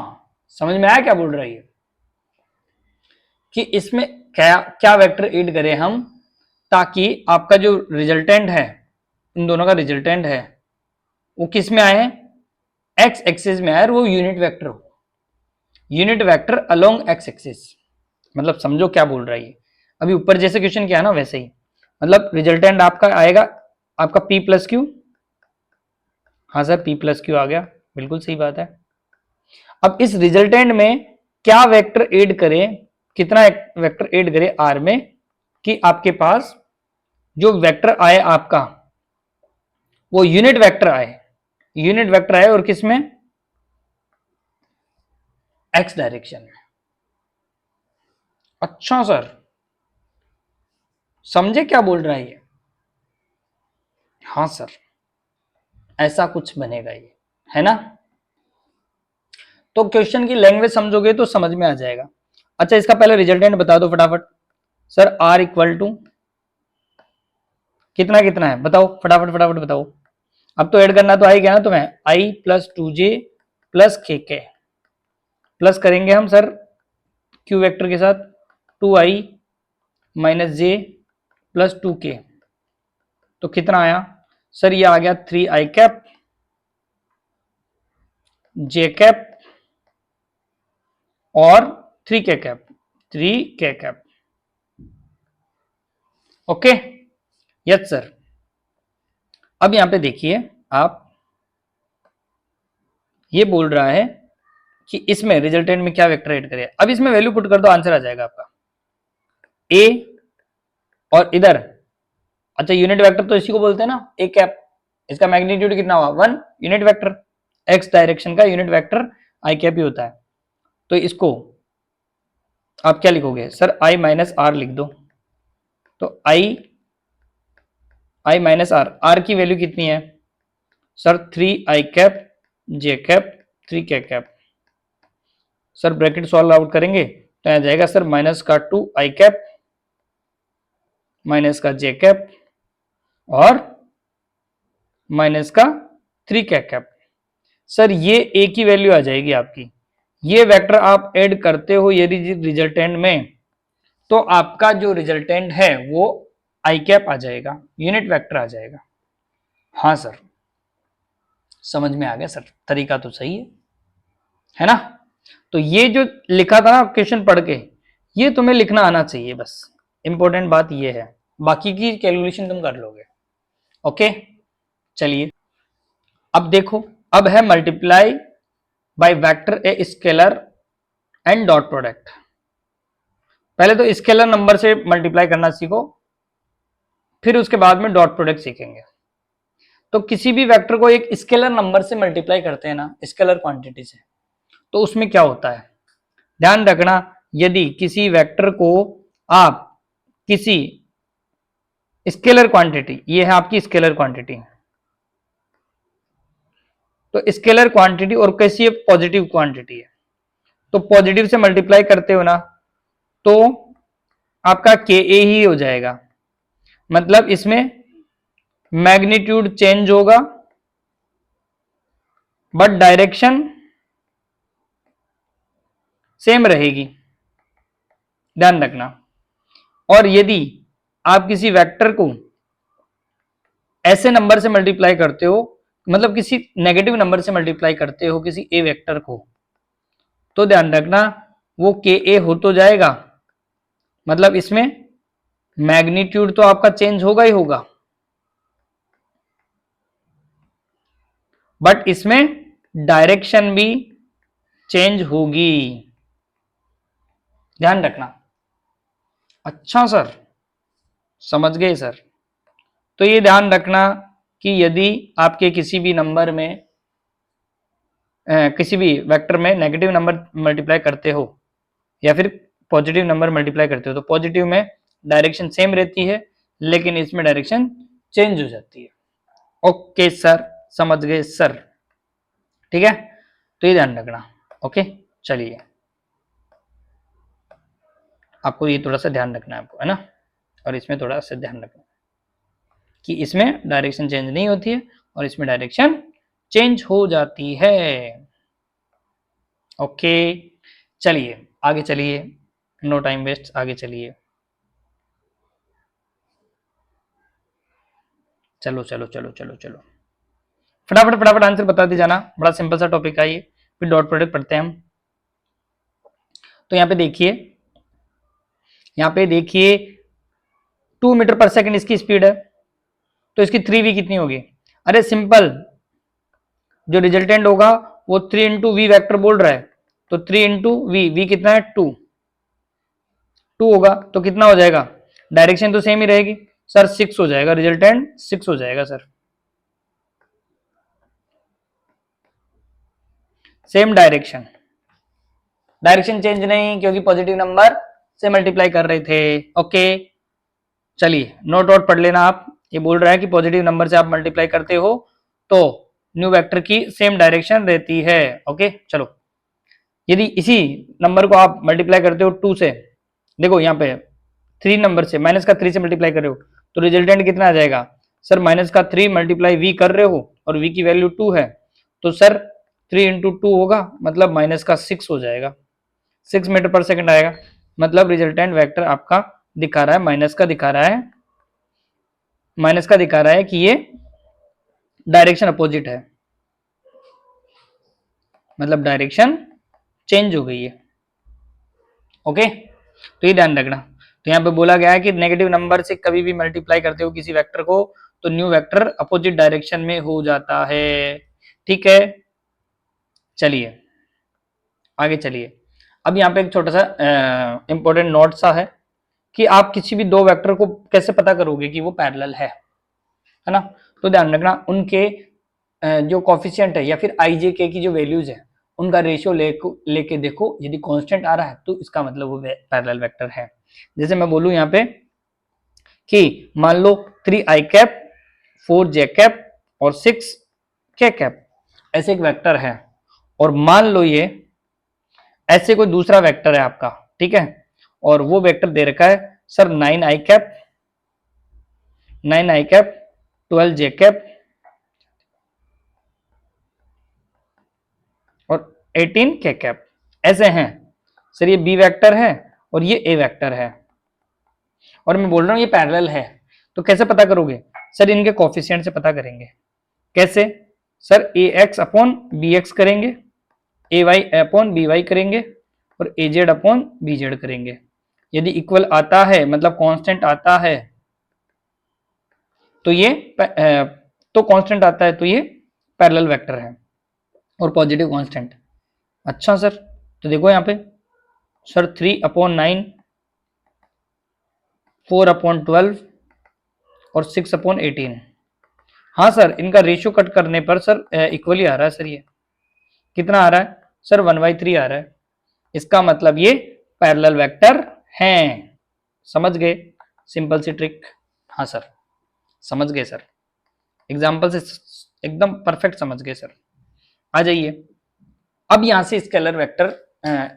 Speaker 1: समझ में आया क्या बोल रहा है कि इसमें क्या क्या वेक्टर ऐड करें हम ताकि आपका जो रिजल्टेंट है, इन दोनों का रिजल्टेंट है वो किस में आए, एक्स एक्सिस में आए और वो यूनिट वेक्टर हो, unit vector along x axis. मतलब समझो क्या बोल रहा है ये, अभी ऊपर जैसे क्वेश्चन किया ना वैसे ही, मतलब रिजल्टेंट आपका आएगा आपका p प्लस क्यू। हाँ सर, p प्लस क्यू आ गया, बिल्कुल सही बात है। अब इस रिजल्टेंट में क्या वेक्टर ऐड करें, कितना वेक्टर ऐड करें आर में कि आपके पास जो वेक्टर आए आपका वो यूनिट वेक्टर आए, यूनिट वेक्टर आए और किस में, एक्स डायरेक्शन में। अच्छा सर, समझे क्या बोल रहा है ये? हाँ सर, ऐसा कुछ बनेगा ये, है ना? तो क्वेश्चन की लैंग्वेज समझोगे तो समझ में आ जाएगा। अच्छा, इसका पहले रिजल्टेंट बता दो फटाफट। सर आर इक्वल टू कितना कितना है बताओ, फटाफट फटाफट बताओ। अब तो ऐड करना तो आएगा ना तुम्हें, आई प्लस 2j प्लस के प्लस करेंगे हम सर क्यू वेक्टर के साथ 2i माइनस जे प्लस 2k, तो कितना आया सर, ये आ गया 3i कैप जे कैप और 3k cap, 3k cap. Okay, yes sir. अब यहां पे देखिए आप, ये बोल रहा है कि इसमें रिजल्टेंट में क्या वेक्टर ऐड करें। अब इसमें वैल्यू पुट कर दो, आंसर आ जाएगा आपका ए। और इधर अच्छा, यूनिट वेक्टर तो इसी को बोलते हैं ना, ए कैप। इसका मैग्नीट्यूड कितना हुआ, 1 यूनिट वेक्टर। एक्स डायरेक्शन का यूनिट वेक्टर आई कैप ही होता है। तो इसको आप क्या लिखोगे सर, आई माइनस आर लिख दो। तो आई माइनस आर, आर की वैल्यू कितनी है सर, 3 आई कैप जे कैप 3 के cap. Sir bracket solve out करेंगे तो आ जाएगा सर माइनस का 2 आई कैप माइनस का जे कैप और माइनस का 3 के कैप। सर ये ए की वैल्यू आ जाएगी आपकी। ये वेक्टर आप ऐड करते हो यदि रिजल्टेंट में, तो आपका जो रिजल्टेंट है वो आई कैप आ जाएगा, यूनिट वेक्टर आ जाएगा। हाँ सर, समझ में आ गया सर, तरीका तो सही है ना। तो ये जो लिखा था ना क्वेश्चन पढ़ के, ये तुम्हें लिखना आना चाहिए बस, इंपॉर्टेंट बात ये है, बाकी की कैलकुलेशन तुम कर लोगे। ओके, चलिए अब देखो, अब है multiply by vector a scalar and dot product. पहले तो स्केलर नंबर से मल्टीप्लाई करना सीखो, फिर उसके बाद में डॉट प्रोडक्ट सीखेंगे। तो किसी भी वेक्टर को एक स्केलर नंबर से मल्टीप्लाई करते हैं ना, स्केलर क्वांटिटी से, तो उसमें क्या होता है ध्यान रखना। यदि किसी वेक्टर को आप किसी स्केलर क्वांटिटी, ये है आपकी स्केलर क्वांटिटी, तो स्केलर क्वांटिटी और कैसी है, पॉजिटिव क्वांटिटी है, तो पॉजिटिव से मल्टीप्लाई करते हो ना, तो आपका के ए ही हो जाएगा। मतलब इसमें मैग्नीट्यूड चेंज होगा बट डायरेक्शन सेम रहेगी, ध्यान रखना। और यदि आप किसी वेक्टर को ऐसे नंबर से मल्टीप्लाई करते हो, मतलब किसी नेगेटिव नंबर से मल्टीप्लाई करते हो किसी ए वेक्टर को, तो ध्यान रखना वो के ए हो तो जाएगा, मतलब इसमें मैग्नीट्यूड तो आपका चेंज होगा ही होगा, बट इसमें डायरेक्शन भी चेंज होगी, ध्यान रखना। अच्छा सर, समझ गए सर। तो ये ध्यान रखना कि यदि आपके किसी भी नंबर में किसी भी वेक्टर में नेगेटिव नंबर मल्टीप्लाई करते हो या फिर पॉजिटिव नंबर मल्टीप्लाई करते हो, तो पॉजिटिव में डायरेक्शन सेम रहती है लेकिन इसमें डायरेक्शन चेंज हो जाती है। ओके सर, समझ गए सर, ठीक है। तो ये ध्यान रखना। ओके, चलिए आपको ये थोड़ा सा ध्यान रखना है आपको, है ना, और इसमें थोड़ा सा ध्यान रखना कि इसमें डायरेक्शन चेंज नहीं होती है और इसमें डायरेक्शन चेंज हो जाती है। ओके, चलिए आगे चलिए, नो टाइम वेस्ट, आगे चलिए। चलो चलो चलो चलो चलो, फटाफट फटाफट आंसर बताते जाना, बड़ा सिंपल सा टॉपिक है ये। फिर डॉट प्रोडक्ट पढ़ते हैं हम। तो यहाँ पे देखिए, यहाँ पे देखिए 2 मीटर पर सेकंड इसकी स्पीड है, तो इसकी 3v कितनी होगी। अरे सिंपल, जो रिजल्टेंट होगा वो 3 इंटू वी वैक्टर बोल रहा है, तो 3 इंटू वी, वी कितना है 2, 2 होगा तो कितना हो जाएगा, डायरेक्शन तो सेम ही रहेगी सर, 6 हो जाएगा, रिजल्टेंट 6 हो जाएगा sir. Same direction, direction change नहीं क्योंकि पॉजिटिव नंबर से मल्टीप्लाई कर रहे थे। ओके, चलिए नोट आउट पढ़ लेना आप। ये बोल रहा है कि पॉजिटिव नंबर से आप मल्टीप्लाई करते हो तो न्यू वेक्टर की सेम डायरेक्शन रहती है। ओके, चलो यदि इसी नंबर को आप मल्टीप्लाई करते हो 2 से, देखो यहाँ पे 3 नंबर से माइनस का 3 से मल्टीप्लाई कर रहे हो, तो रिजल्टेंट कितना आ जाएगा सर, माइनस का 3 मल्टीप्लाई वी कर रहे हो और वी की वैल्यू 2 है, तो सर 3 इंटू 2 होगा, मतलब माइनस का 6 हो जाएगा, 6 मीटर पर सेकंड आएगा। मतलब रिजल्टेंट वेक्टर आपका दिखा रहा है माइनस का, दिखा रहा है माइनस का, दिखा रहा है कि ये डायरेक्शन अपोजिट है, मतलब डायरेक्शन चेंज हो गई है। ओके, तो ये ध्यान रखना। तो यहाँ पे बोला गया है कि नेगेटिव नंबर से कभी भी मल्टीप्लाई करते हो किसी वेक्टर को तो न्यू वेक्टर अपोजिट डायरेक्शन में हो जाता है। ठीक है, चलिए आगे चलिए। अब यहाँ पे एक छोटा सा इंपॉर्टेंट नोट सा है कि आप किसी भी दो वेक्टर को कैसे पता करोगे कि वो पैरेलल है ना। तो ध्यान रखना उनके जो कॉफिशिएंट है या फिर आई जे के की जो वैल्यूज है उनका रेशियो लेके देखो, यदि कांस्टेंट आ रहा है तो इसका मतलब वो पैरेलल वेक्टर है। जैसे मैं बोलूं यहाँ पे कि मान लो 3 आई कैप 4 जे कैप और 6 के कैप ऐसे एक वेक्टर है, और मान लो ये ऐसे कोई दूसरा वेक्टर है आपका, ठीक है, और वो वेक्टर दे रखा है सर 9 आई कैप 12 जे कैप और 18 के कैप ऐसे हैं। सर ये बी वेक्टर है और ये ए वेक्टर है, और मैं बोल रहा हूं ये पैरेलल है। तो कैसे पता करोगे? सर इनके कोफिशिएंट से पता करेंगे। कैसे? Sir A x upon B x करेंगे, ए वाई अपॉन बी वाई करेंगे और ए जेड अपॉन बी जेड करेंगे। यदि इक्वल आता है मतलब कांस्टेंट आता है तो ये तो कांस्टेंट आता है तो ये पैरेलल वेक्टर है और पॉजिटिव कांस्टेंट। अच्छा सर, तो देखो यहाँ पे सर 3/9 4/12 और 6/18। हाँ सर, इनका रेशियो कट करने पर सर इक्वली आ रहा है। सर ये कितना आ रहा है? सर 1/3 आ रहा है। इसका मतलब ये पैरेलल वेक्टर हैं। समझ गए? सिंपल सी ट्रिक। हाँ सर, समझ गए सर, एग्जाम्पल से एकदम परफेक्ट समझ गए सर। आ जाइए, अब यहां से स्केलर वेक्टर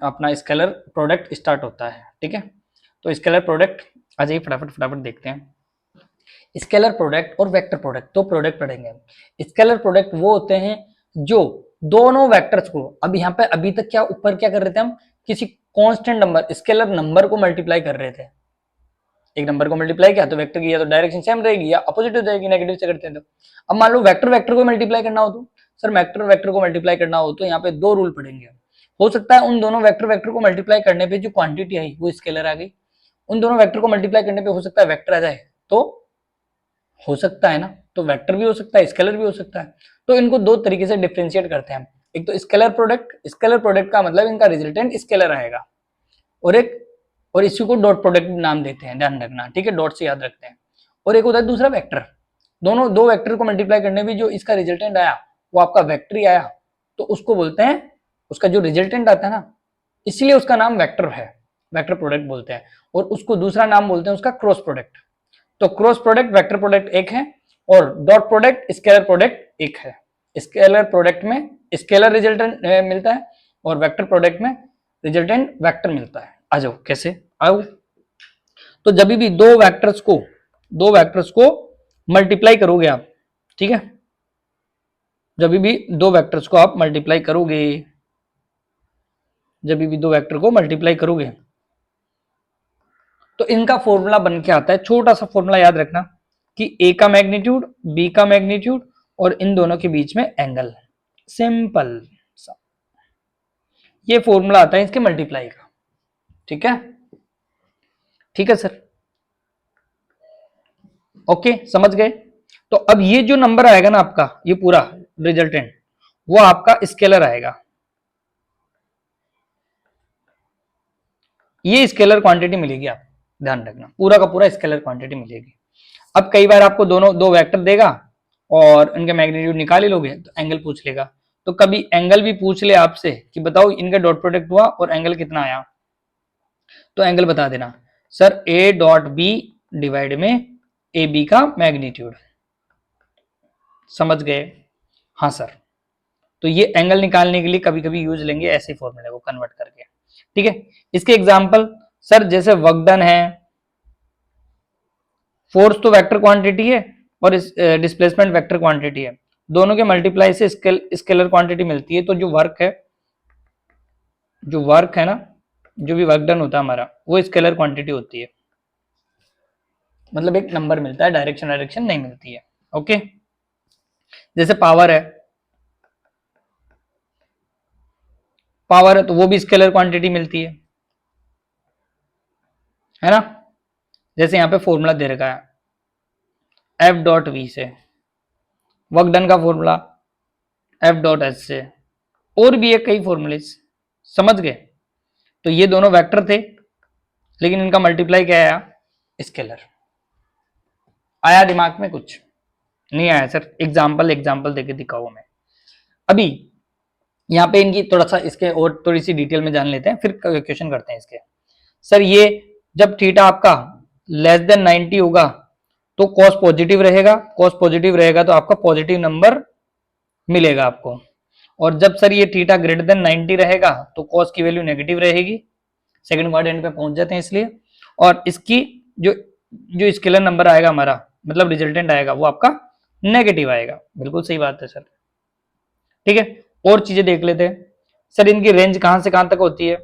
Speaker 1: अपना स्केलर प्रोडक्ट स्टार्ट होता है। ठीक है, तो स्केलर प्रोडक्ट आ जाइए, फटाफट फटाफट देखते हैं। स्केलर प्रोडक्ट और वेक्टर प्रोडक्ट, तो प्रोडक्ट पढ़ेंगे। स्केलर प्रोडक्ट वो होते हैं जो दोनों वेक्टर्स को, अब यहाँ पे अभी तक क्या ऊपर क्या कर रहे थे हम, किसी कांस्टेंट नंबर स्केलर नंबर को मल्टीप्लाई कर रहे थे। एक नंबर को मल्टीप्लाई किया तो वेक्टर की या तो डायरेक्शन सेम रहेगी या अपोजिट हो जाएगी, नेगेटिव से करते हैं तो। अब मान लो वेक्टर वेक्टर को मल्टीप्लाई करना हो तो सर वेक्टर वेक्टर को मल्टीप्लाई करना हो तो यहाँ पे दो रूल पड़ेंगे। हो सकता है उन दोनों वेक्टर वेक्टर को मल्टीप्लाई करने पे जो क्वांटिटी आई वो स्केलर आ गई, उन दोनों वेक्टर को मल्टीप्लाई करने पे हो सकता है वेक्टर आ जाए, तो हो सकता है ना, तो वेक्टर भी हो सकता है स्केलर भी हो सकता है। तो इनको दो तरीके से डिफरेंशिएट करते हैं। एक तो स्केलर प्रोडक्ट, स्केलर प्रोडक्ट का मतलब इनका रिजल्टेंट स्केलर आएगा, और एक और इसी को डॉट प्रोडक्ट नाम देते हैं, ध्यान रखना, ठीक है, डॉट से याद रखते हैं। और एक होता है दूसरा वेक्टर, दोनों दो वेक्टर को मल्टीप्लाई करने में जो इसका रिजल्टेंट आया वो आपका वेक्टर ही आया, तो उसको बोलते हैं, उसका जो रिजल्टेंट आता है ना, इसलिए उसका नाम वेक्टर है, वेक्टर प्रोडक्ट बोलते हैं। और उसको दूसरा नाम बोलते हैं उसका क्रॉस प्रोडक्ट। तो क्रॉस प्रोडक्ट वेक्टर प्रोडक्ट एक है और डॉट प्रोडक्ट स्केलर प्रोडक्ट एक है। स्केलर प्रोडक्ट में स्केलर रिजल्टेंट मिलता है और वेक्टर प्रोडक्ट में रिजल्टेंट वेक्टर मिलता है। आ जाओ, कैसे आओ? तो जब भी दो वेक्टर्स को मल्टीप्लाई करोगे आप, ठीक है, जब भी दो वेक्टर्स को आप मल्टीप्लाई करोगे, जब भी दो वेक्टर को मल्टीप्लाई करोगे तो इनका फॉर्मूला बन के आता है, छोटा सा फॉर्मूला याद रखना कि ए का मैग्नीट्यूड बी का मैग्नीट्यूड और इन दोनों के बीच में एंगल, सिंपल सा ये फॉर्मूला आता है इसके मल्टीप्लाई का। ठीक है, ठीक है सर, ओके, समझ गए? तो अब ये जो नंबर आएगा ना आपका, ये पूरा रिजल्टेंट वो आपका स्केलर आएगा, ये स्केलर क्वांटिटी मिलेगी। आप ध्यान रखना, पूरा का पूरा स्केलर क्वांटिटी मिलेगी। अब कई बार आपको दोनों दो वेक्टर देगा और इनके मैग्नीट्यूड निकाल ही लोगे तो एंगल पूछ लेगा, तो कभी एंगल भी पूछ ले आपसे कि बताओ इनका डॉट प्रोडक्ट हुआ और एंगल कितना आया, तो एंगल बता देना sir A dot B divide में ए बी का मैग्नीट्यूड। समझ गए? हाँ सर, तो ये एंगल निकालने के लिए कभी कभी यूज लेंगे ऐसे फॉर्मूले को कन्वर्ट करके। ठीक है, इसके एग्जांपल सर जैसे वर्क डन है, फोर्स तो वेक्टर क्वांटिटी है और डिस्प्लेसमेंट वेक्टर क्वांटिटी है, दोनों के मल्टीप्लाई से स्केलर क्वांटिटी मिलती है। तो जो वर्क है ना, जो भी वर्क डन होता है हमारा वो स्केलर क्वांटिटी होती है, मतलब एक नंबर मिलता है, डायरेक्शन नहीं मिलती है। ओके, जैसे पावर है तो वो भी स्केलर क्वांटिटी मिलती है ना। जैसे यहाँ पे फॉर्मूला दे रखा है एफ डॉट वी से, वर्क डन का फॉर्मूला एफ डॉट एस से, और भी है कई फॉर्मूले, समझ गए। तो ये दोनों वेक्टर थे, लेकिन इनका मल्टीप्लाई क्या आया, स्केलर। आया दिमाग में कुछ नहीं आया सर? एग्जाम्पल देके दिखाओ मैं। अभी यहाँ पे इनकी थोड़ा सा इसके और थोड़ी सी डिटेल में जान लेते हैं, फिर क्वेश्चन करते हैं इसके। सर ये जब थीटा आपका लेस देन 90 होगा तो कॉस पॉजिटिव रहेगा, कॉस पॉजिटिव रहेगा तो आपका पॉजिटिव नंबर मिलेगा आपको। और जब सर ये थीटा ग्रेटर देन 90 रहेगा तो कॉस की वैल्यू नेगेटिव रहेगी। सेकंड क्वाड्रेंट पे पहुंच जाते हैं इसलिए। और इसकी जो जो स्केलर नंबर आएगा हमारा, मतलब रिजल्टेंट आएगा, वो आपका नेगेटिव आएगा। बिल्कुल सही बात है सर, ठीक है। और चीजें देख लेते हैं। सर इनकी रेंज कहां से कहां तक होती है?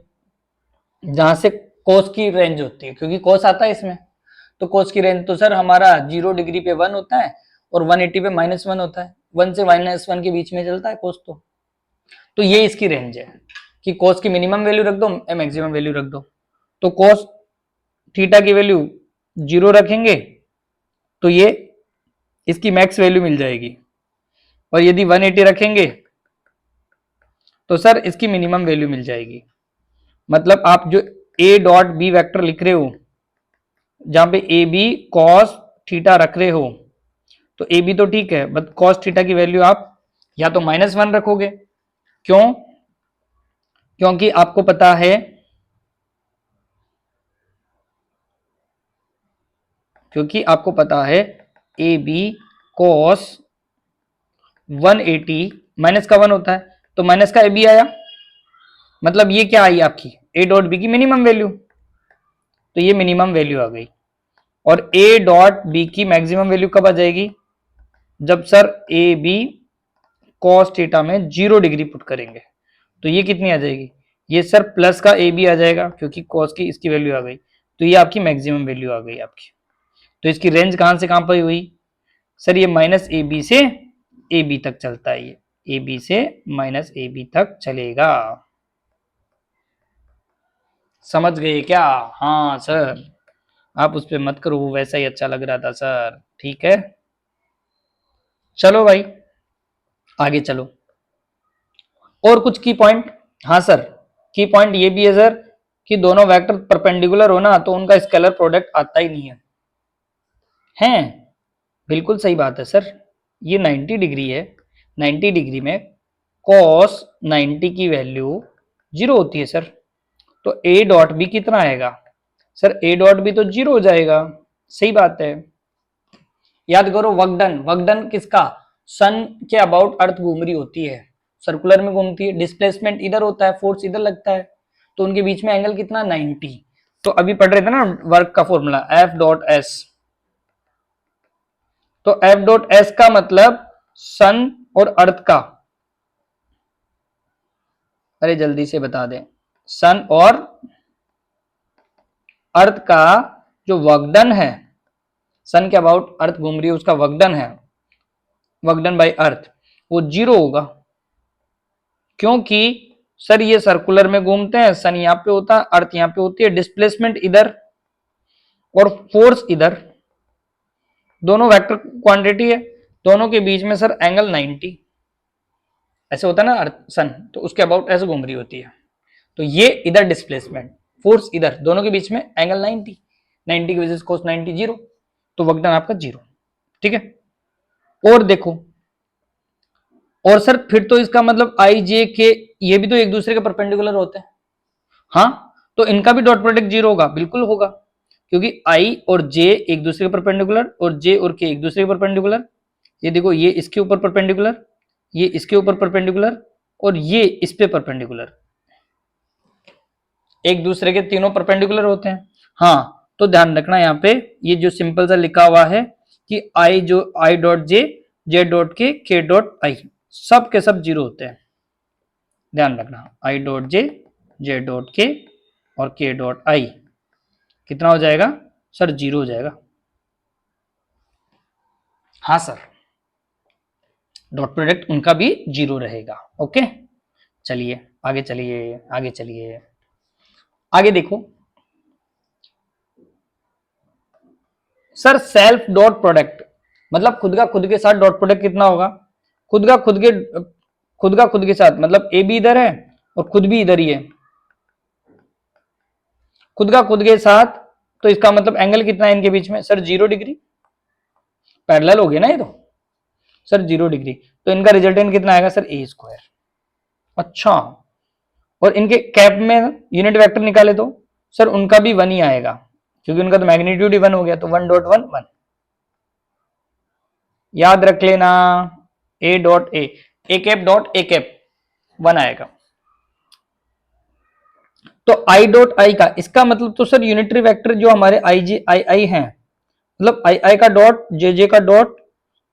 Speaker 1: जहां से कोस की रेंज होती है, क्योंकि कोस आता है इसमें, तो कोस की रेंज तो सर हमारा 0 डिग्री पे 1 होता है और 180 पे -1 होता है। 1 से -1 के बीच में चलता है कोस। तो ये इसकी रेंज है कि कोस की मिनिमम वैल्यू रख दो या मैक्सिमम वैल्यू रख दो। तो कोस थीटा की वैल्यू 0 रखेंगे तो ये इसकी मैक्स वैल्यू मिल जाएगी, और यदि 180 रखेंगे तो सर इसकी मिनिमम वैल्यू मिल जाएगी। मतलब आप जो ए डॉट बी वैक्टर लिख रहे हो, जहां पे ए बी कॉस थीटा रख रहे हो, तो ए बी तो ठीक है, बट कॉस थीटा की वैल्यू आप या तो -1 रखोगे। क्यों? क्योंकि आपको पता है, क्योंकि आपको पता है ए बी कॉस 180 माइनस का 1 होता है, तो माइनस का ए बी आया, मतलब ये क्या आई आपकी ए डॉट बी की मिनिमम वैल्यू। तो ये मिनिमम वैल्यू आ गई। और ए डॉट बी की मैक्सिमम वैल्यू कब आ जाएगी? जब sir A B cos theta में 0 डिग्री पुट करेंगे, तो ये कितनी आ जाएगी? ये सर प्लस का ए बी आ जाएगा, क्योंकि कॉस की इसकी वैल्यू आ गई, तो ये आपकी मैक्सिमम वैल्यू आ गई आपकी। तो इसकी रेंज कहां से कहां पर हुई? सर ये माइनस ए बी से ए बी तक चलता है, ये ए बी से माइनस ए बी तक चलेगा। समझ गए क्या? हाँ सर, आप उस पर मत करो, वैसा ही अच्छा लग रहा था सर। ठीक है, चलो भाई आगे चलो। और कुछ की पॉइंट? हाँ सर, की पॉइंट ये भी है सर कि दोनों वेक्टर परपेंडिकुलर हो ना, तो उनका स्केलर प्रोडक्ट आता ही नहीं है। हैं? बिल्कुल सही बात है सर। ये 90 डिग्री है, 90 डिग्री में cos 90 की वैल्यू 0 होती है सर। तो ए डॉट बी कितना आएगा? सर ए डॉट बी तो 0 हो जाएगा। सही बात है। याद करो वकडन, वकडन किसका? सन के अबाउट अर्थ घूम रही होती है, सर्कुलर में घूमती है, डिस्प्लेसमेंट इधर होता है, फोर्स इधर लगता है, तो उनके बीच में एंगल कितना? 90। तो अभी पढ़ रहे थे ना वर्क का फॉर्मूला एफ डॉट एस, तो एफ डॉट एस का मतलब सन और अर्थ का, अरे जल्दी से बता दें, सन और अर्थ का जो वर्कडन है, सन के अबाउट अर्थ घूम रही है उसका वर्कडन है, वर्कडन बाय अर्थ, वो 0 होगा। क्योंकि सर ये सर्कुलर में घूमते हैं, सन यहां पे होता है, अर्थ यहां पे होती है, डिस्प्लेसमेंट इधर और फोर्स इधर, दोनों वेक्टर क्वांटिटी है, दोनों के बीच में सर एंगल 90 ऐसे होता है ना, अर्थ सन तो उसके अबाउट ऐसे घूम रही होती है, तो ये इधर डिस्प्लेसमेंट, फोर्स इधर, दोनों के बीच में एंगल 90, 90 की वजह से cos 90 0, तो वर्कडन आपका 0। ठीक है, और देखो, और सर फिर तो इसका मतलब आई जे के ये भी तो एक दूसरे के परपेंडिकुलर होते हैं। हाँ, तो इनका भी डॉट प्रोडक्ट 0 होगा, बिल्कुल होगा, क्योंकि आई और जे एक दूसरे के परपेंडिकुलर और जे और के एक दूसरे के परपेंडिकुलर। ये देखो, ये इसके ऊपर परपेंडिकुलर, ये इसके ऊपर परपेंडिकुलर और ये इस पे परपेंडिकुलर, एक दूसरे के तीनों परपेंडिकुलर होते हैं। हाँ, तो ध्यान रखना यहाँ पे ये जो सिंपल सा लिखा हुआ है कि आई जो I dot J, J dot के डॉट आई, सब के सब 0 होते हैं। ध्यान रखना, I dot J, J dot के और के डॉट आई कितना हो जाएगा सर? 0 हो जाएगा। हाँ सर, डॉट प्रोडक्ट उनका भी 0 रहेगा। ओके, चलिए आगे चलिए, आगे चलिए, आगे देखो। सर सेल्फ डॉट प्रोडक्ट मतलब खुद का खुद के साथ डॉट प्रोडक्ट कितना होगा, खुद का खुद के साथ मतलब ए भी इधर है और खुद भी इधर ही है, खुद का खुद के साथ, तो इसका मतलब एंगल कितना है इनके बीच में सर 0 डिग्री, पैरेलल हो गया ना ये तो सर 0 डिग्री, तो इनका रिजल्टेंट कितना आएगा सर ए स्क्वायर। अच्छा, और इनके कैप में यूनिट वेक्टर निकाले तो सर उनका भी 1 ही आएगा क्योंकि उनका तो मैग्नीट्यूड ही 1 हो गया, तो 1.1 याद रख लेना, ए dot A cap dot A cap 1 आएगा। तो आई डॉट आई का इसका मतलब तो सर यूनिटरी वेक्टर जो हमारे आई जी आई आई है, मतलब आई आई का डॉट जे का डॉट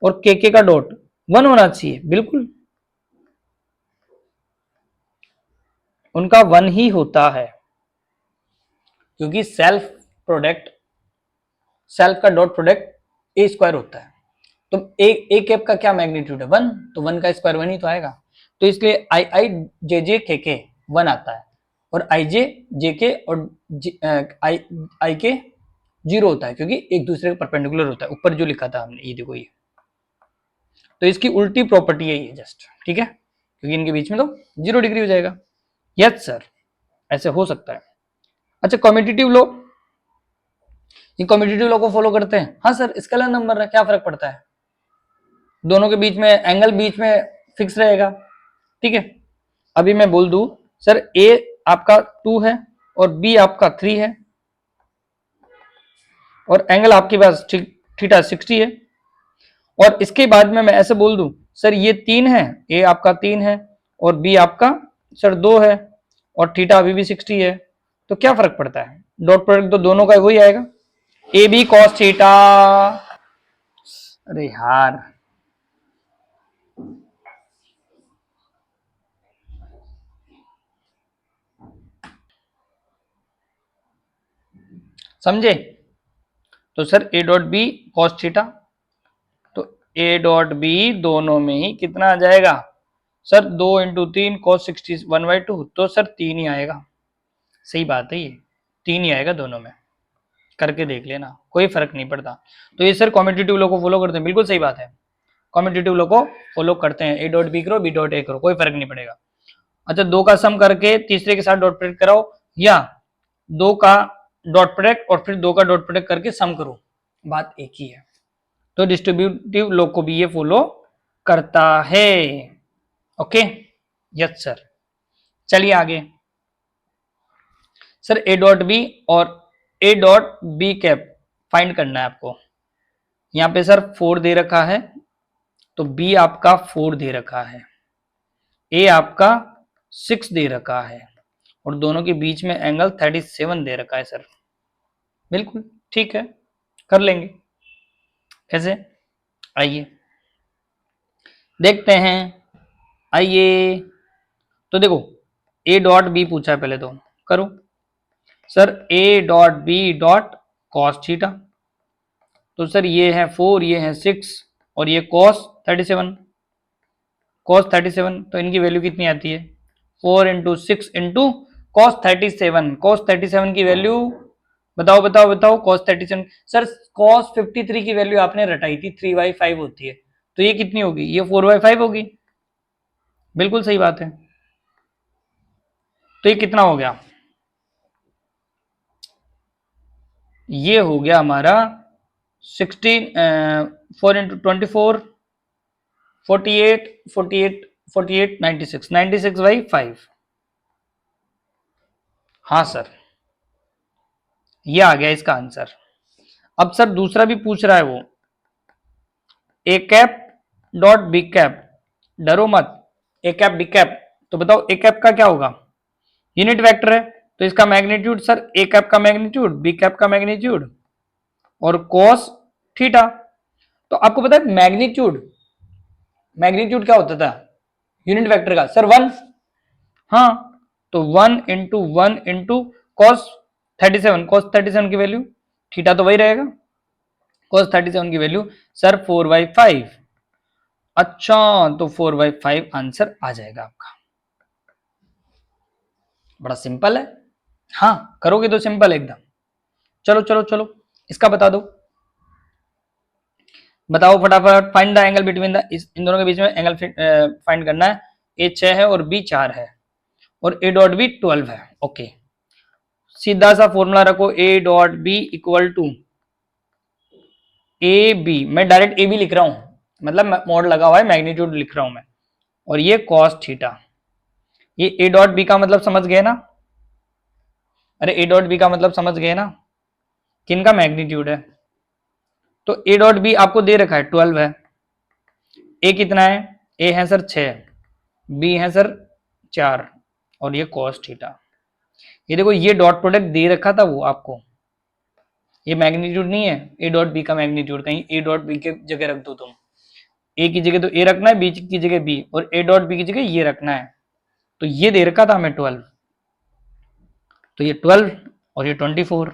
Speaker 1: और के का डॉट 1 होना चाहिए, बिल्कुल उनका 1 ही होता है क्योंकि सेल्फ का डॉट प्रोडक्ट ए स्क्वायर होता है, तो ए कैप का क्या मैग्नीट्यूड है 1, तो 1 का स्क्वायर 1 ही तो आएगा, तो इसलिए आई आई जे के 1 आता है और आई जे के और आई आई के 0 होता है क्योंकि एक दूसरे के परपेंडिकुलर होता है, ऊपर जो लिखा था हमने ये देखो ये, तो इसकी उल्टी प्रॉपर्टी है ये जस्ट, ठीक है, क्योंकि इनके बीच में तो 0 डिग्री हो जाएगा। यस सर, ऐसे हो सकता है। अच्छा कम्यूटेटिव लॉ, ये कम्यूटेटिव लॉ को फॉलो करते हैं, हाँ सर स्केलर नंबर है क्या फर्क पड़ता है, दोनों के बीच में एंगल बीच में फिक्स रहेगा, ठीक है। अभी मैं बोल दूं सर ए आपका 2 है और बी आपका 3 है और एंगल आपके पास थीटा 60 है, और इसके बाद में मैं ऐसे बोल दूं सर ये 3 है, ए आपका 3 है और बी आपका सर 2 है और थीटा अभी भी 60 है, तो क्या फर्क पड़ता है, डॉट प्रोडक्ट तो दोनों का वही आएगा, ए बी कॉस थीटा। अरे यार समझे, तो sir A dot B cos theta, तो ए डॉट बी दोनों में ही कितना आ जाएगा सर 2 इंटू 3 कॉस 60 1/2, तो सर 3 ही आएगा, सही बात है, ये 3 ही आएगा दोनों में, करके देख लेना कोई फर्क नहीं पड़ता। तो ये सर कम्यूटेटिव लॉ को फॉलो करते हैं, बिल्कुल सही बात है, कम्यूटेटिव लॉ को फॉलो करते हैं, ए डॉट बी करो बी डॉट ए करो कोई फर्क नहीं पड़ेगा। अच्छा दो का सम करके तीसरे के साथ डॉट प्रोडक्ट कराओ, या दो का डॉट प्रोडक्ट और फिर दो का डॉट प्रोडक्ट करके सम करो, बात एक ही है। तो डिस्ट्रीब्यूटिव लॉ को भी ये फॉलो करता है, ओके। यस सर, चलिए आगे, सर ए डॉट बी और A dot B cap find करना है आपको, यहां पे सर 4 दे रखा है, तो बी आपका 4 दे रखा है, ए आपका 6 दे रखा है और दोनों के बीच में एंगल 37 दे रखा है सर, बिल्कुल ठीक है, कर लेंगे, कैसे आइए देखते हैं, आइए, तो देखो ए डॉट बी पूछा है पहले तो करो, sir A dot B dot cos theta, तो सर ये है 4 ये है 6 और ये कॉस 37, कॉस 37 तो इनकी वैल्यू कितनी आती है 4 इंटू 6 इंटू कॉस 37, कॉस 37 की वैल्यू बताओ बताओ बताओ, कॉस 37 सर कॉस 53 की वैल्यू आपने रटाई थी 3/5 होती है, तो ये कितनी होगी ये 4/5 होगी, बिल्कुल सही बात है, तो ये कितना हो गया, ये हो गया हमारा 16 4 इंटू 24 48 48 48 96 96/5, हाँ सर ये आ गया इसका आंसर। अब सर दूसरा भी पूछ रहा है वो, A cap dot B cap, डरो मत, ए कैप बी कैप, तो बताओ ए कैप का क्या होगा, यूनिट वेक्टर है, तो इसका मैग्नीट्यूड सर ए कैप का मैग्नीट्यूड बी कैप का मैग्नीट्यूड और कॉस थीटा, तो आपको पता है मैग्नीट्यूड, मैग्नीट्यूड क्या होता था यूनिट वेक्टर का सर 1, हाँ तो 1 इंटू कॉस 37, कॉस 37 की वैल्यू थीटा तो वही रहेगा, cos 37 की वैल्यू सर 4/5, अच्छा तो 4/5 आंसर आ जाएगा आपका, बड़ा सिंपल है, हाँ करोगे तो सिंपल एकदम, चलो चलो चलो इसका बता दो, बताओ फटाफट, find the angle between the, इन दोनों के बीच में एंगल फाइंड करना है। ए 6 है और बी 4 है और ए डॉट बी 12 है। ओके, सीधा सा फॉर्मूला रखो, A dot B equal to A B, मैं डायरेक्ट ए बी लिख रहा हूं, मतलब मोड लगा हुआ है, मैग्नीट्यूड लिख रहा हूं मैं, और ये कॉस थीटा। ये ए डॉट बी का मतलब समझ गए ना? अरे ए डॉट बी का मतलब समझ गए ना, किन का मैग्नीट्यूड है? तो ए डॉट बी आपको दे रखा है 12 है। ए कितना है? ए है सर 6, बी है सर 4 और ये कॉस थीटा। ये देखो ये डॉट प्रोडक्ट दे रखा था वो आपको, ये मैग्नीट्यूड नहीं है ए डॉट बी का मैग्नीट्यूड, कहीं ए डॉट बी के जगह रख दो तुम। ए की जगह तो ए रखना है, बी की जगह बी, और ए डॉट बी की जगह ये रखना है। तो ये दे रखा था हमें 12, तो ये 12 और ये 24,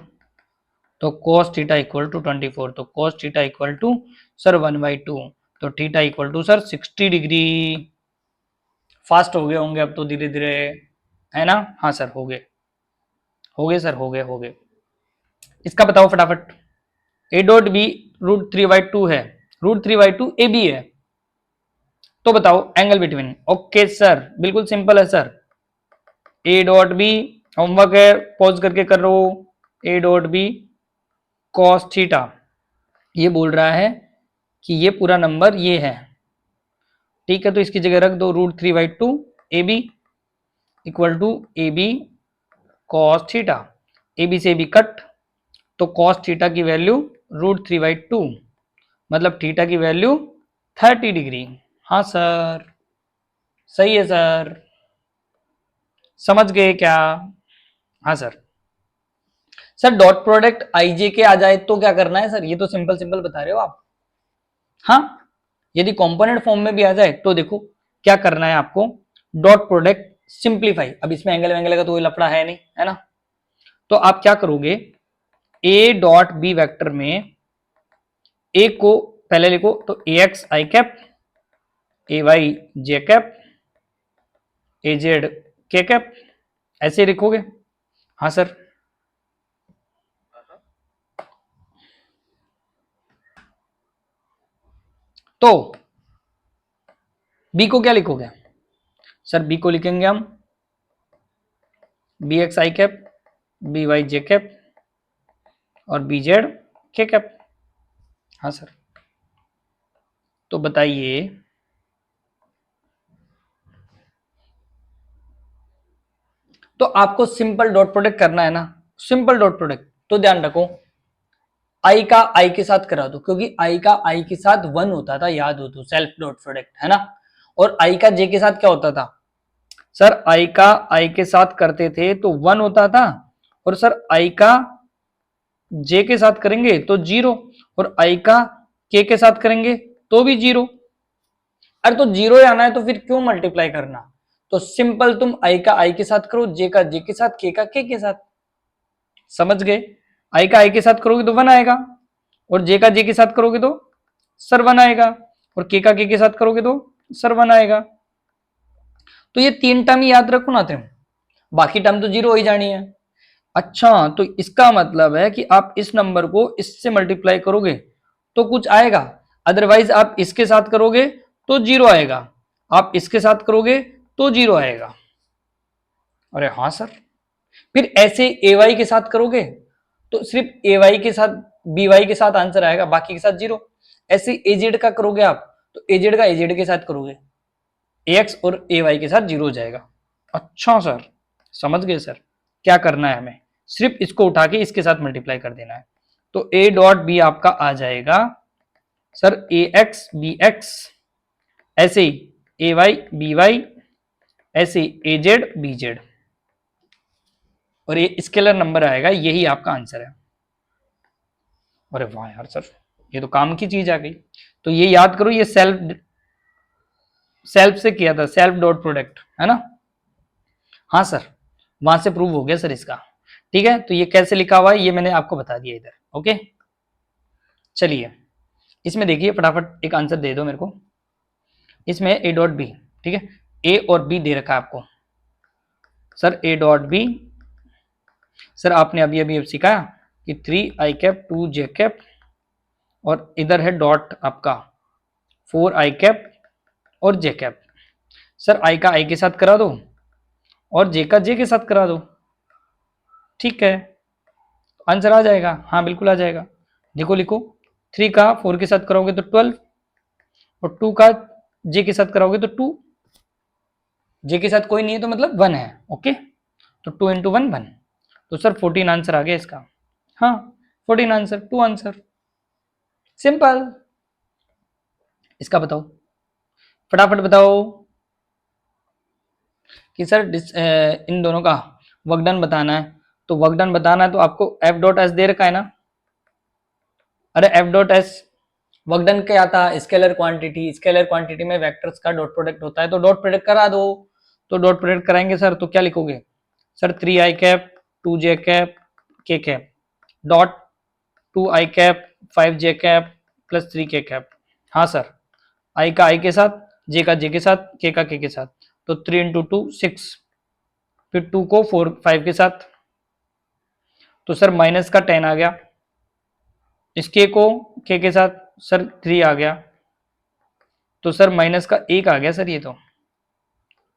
Speaker 1: तो cos थीटा इक्वल टू 24, तो cos theta equal to sir 1/2, तो theta equal to sir 60 degree. Fast हो गए होंगे अब तो धीरे धीरे, है ना? हाँ सर हो गए, हो गए सर, हो गए हो गए। इसका बताओ फटाफट, ए डॉट बी √3/2 है, √3/2 ए बी है, तो बताओ एंगल बिटवीन। ओके सर, बिल्कुल सिंपल है sir, A dot B, homework है पॉज करके कर लो, A dot B cos theta, ये बोल रहा है कि ये पूरा नंबर ये है, ठीक है, तो इसकी जगह रख दो √3/2 A B equal to A B cos theta, A B से बी कट, तो कॉस थीटा की वैल्यू √3/2, मतलब थीटा की वैल्यू 30 डिग्री। हाँ सर, सही है सर, समझ गए क्या? हाँ sir. Sir dot product I J के आ जाए तो क्या करना है सर? ये तो सिंपल सिंपल बता रहे हो आप। हाँ, यदि कंपोनेंट फॉर्म में भी आ जाए तो देखो क्या करना है आपको, डॉट प्रोडक्ट सिंप्लीफाई, अब इसमें एंगल वेंगल का तो कोई लफड़ा है नहीं, है ना? तो आप क्या करोगे, ए डॉट बी वेक्टर में ए को पहले लिखो, तो ए एक्स आई कैप, ए वाई जे कैप, ए जेड के कैप, ऐसे लिखोगे? हाँ सर। तो बी को क्या लिखोगे सर? बी को लिखेंगे हम बी एक्स आई कैप, बी वाई जे कैप और बी जेड के कैप। हाँ सर। तो बताइए, तो आपको सिंपल डॉट प्रोडक्ट करना है ना, सिंपल डॉट प्रोडक्ट, तो ध्यान रखो आई का आई के साथ करा दो, क्योंकि आई का आई के साथ 1 होता था, याद हो तो, सेल्फ डॉट प्रोडक्ट, है ना? और आई का जे के साथ क्या होता था सर? आई का आई के साथ करते थे तो 1 होता था, और सर आई का जे के साथ करेंगे तो 0, और आई का के साथ करेंगे तो भी 0। अरे तो 0 आना है तो फिर क्यों मल्टीप्लाई करना? तो सिंपल तुम आई का आई के साथ करो, जे का जे के साथ, के का के साथ, समझ गए? आई का आई के साथ करोगे तो 1 आएगा, और जे का जे के साथ करोगे तो सर 1 आएगा, और के का के साथ करोगे तो सर 1 आएगा। तो ये 3 टर्म याद रखो ना तुम, बाकी टर्म तो 0 हो ही जानी है। अच्छा, तो इसका मतलब है कि आप इस नंबर को इससे मल्टीप्लाई करोगे तो कुछ आएगा, अदरवाइज आप इसके साथ करोगे तो 0 आएगा, आप इसके साथ करोगे तो 0 आएगा। अरे हाँ सर, फिर ऐसे ए वाई के साथ करोगे तो सिर्फ ए वाई के साथ, बी वाई के साथ आंसर आएगा, बाकी के साथ 0। ऐसे एजेड का करोगे आप तो एजेड का एजेड के साथ करोगे, ए एक्स और ए वाई के साथ 0 हो जाएगा। अच्छा सर, समझ गए सर, क्या करना है हमें, सिर्फ इसको उठा के इसके साथ मल्टीप्लाई कर देना है। तो ए डॉट बी आपका आ जाएगा sir A x B x, ऐसे ही ए वाई बी वाई, ऐसे ए जेड बी जेड, और ये स्केलर नंबर आएगा, यही आपका आंसर है। अरे वाह यार सर, ये तो काम की चीज आ गई। तो ये याद करो, ये सेल्फ सेल्फ से किया था, सेल्फ डॉट प्रोडक्ट, है ना? हाँ सर, वहां से प्रूव हो गया सर इसका। ठीक है, तो ये कैसे लिखा हुआ है ये मैंने आपको बता दिया इधर। ओके, चलिए इसमें देखिए फटाफट एक आंसर दे दो मेरे को। इसमें ए डॉट बी, ठीक है, ए और बी दे रखा है आपको sir, A dot B, sir आपने अभी अभी अब सीखा कि 3 आई कैप 2 जे कैप और इधर है डॉट आपका 4 आई कैप और जे कैप। सर आई का आई के साथ करा दो और जे का जे के साथ करा दो, ठीक है, आंसर आ जाएगा। हाँ बिल्कुल आ जाएगा। देखो लिखो, 3 का 4 के साथ कराओगे तो 12 और 2 का जे के साथ कराओगे तो 2। जे के साथ कोई नहीं है तो मतलब 1 है, ओके। तो 2 इंटू 1 1, तो सर 14 आंसर आ गया इसका। हाँ 14 आंसर, 2 आंसर, सिंपल। इसका बताओ, फटाफट बताओ कि सर इन दोनों का वर्क डन बताना है। तो वर्क डन बताना है तो आपको एफ डॉट एस दे रखा है ना। अरे F dot S work done क्या आता है, स्केलर क्वांटिटी, स्केलर क्वांटिटी में वेक्टर्स का डॉट प्रोडक्ट होता है, तो डॉट प्रोडक्ट करा दो। तो डॉट प्रोडक्ट कराएंगे सर तो क्या लिखोगे सर, 3 आई कैप 2 जे कैप के कैप डॉट 2 आई कैप 5 जे कैप प्लस 3 के कैप। हाँ सर, आई का आई के साथ, जे का जे के साथ, के का के के साथ, तो 3 इंटू 2 6, फिर 2 को 4 5 के साथ, तो सर माइनस का 10 आ गया। इसके को के साथ सर 3 आ गया, तो सर माइनस का 1 आ गया सर ये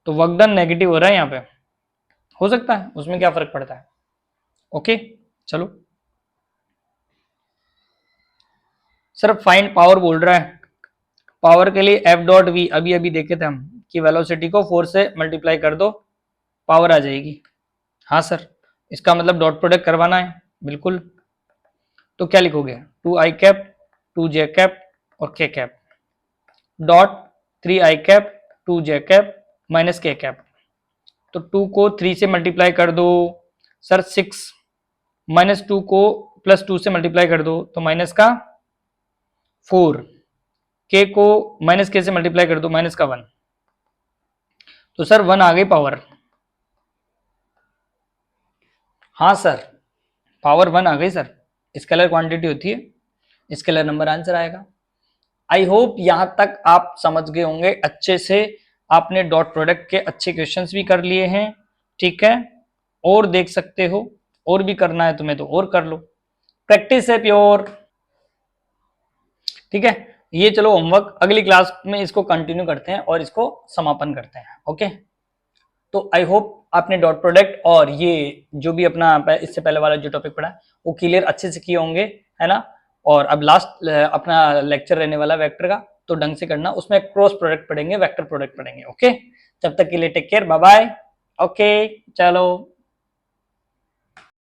Speaker 1: तो वर्क डन नेगेटिव हो रहा है यहाँ पे, हो सकता है, उसमें क्या फर्क पड़ता है। ओके चलो सर, फाइंड पावर बोल रहा है। पावर के लिए एफ डॉट वी अभी अभी देखे थे हम कि वेलोसिटी को 4 से मल्टीप्लाई कर दो, पावर आ जाएगी। हाँ सर, इसका मतलब डॉट प्रोडक्ट करवाना है, बिल्कुल। तो क्या लिखोगे, 2 आई कैप 2 जे कैप और के कैप डॉट 3 आई कैप 2 जे कैप माइनस के कैप। तो 2 को 3 से मल्टीप्लाई कर दो सर 6, माइनस 2 को प्लस 2 से मल्टीप्लाई कर दो तो माइनस का 4, के को माइनस के से मल्टीप्लाई कर दो माइनस का 1, तो सर 1 आ गई पावर। हाँ सर, पावर 1 आ गई सर, स्केलर क्वांटिटी होती है, स्केलर नंबर आंसर आएगा। आई होप यहां तक आप समझ गए होंगे अच्छे से। आपने डॉट प्रोडक्ट के अच्छे क्वेश्चंस भी कर लिए हैं, ठीक है, और देख सकते हो, और भी करना है तुम्हें तो और कर लो, प्रैक्टिस है प्योर, ठीक है। ये चलो होमवर्क, अगली क्लास में इसको कंटिन्यू करते हैं और इसको समापन करते हैं, ओके। तो आई होप आपने डॉट प्रोडक्ट और ये जो भी अपना इससे पहले वाला जो टॉपिक पढ़ा वो क्लियर अच्छे से किए होंगे, है ना। और अब लास्ट अपना लेक्चर रहने वाला वेक्टर का, तो ढंग से करना, उसमें क्रॉस प्रोडक्ट पढ़ेंगे, वेक्टर प्रोडक्ट पढ़ेंगे, ओके। तब तक के लिए take care, bye bye, okay चलो।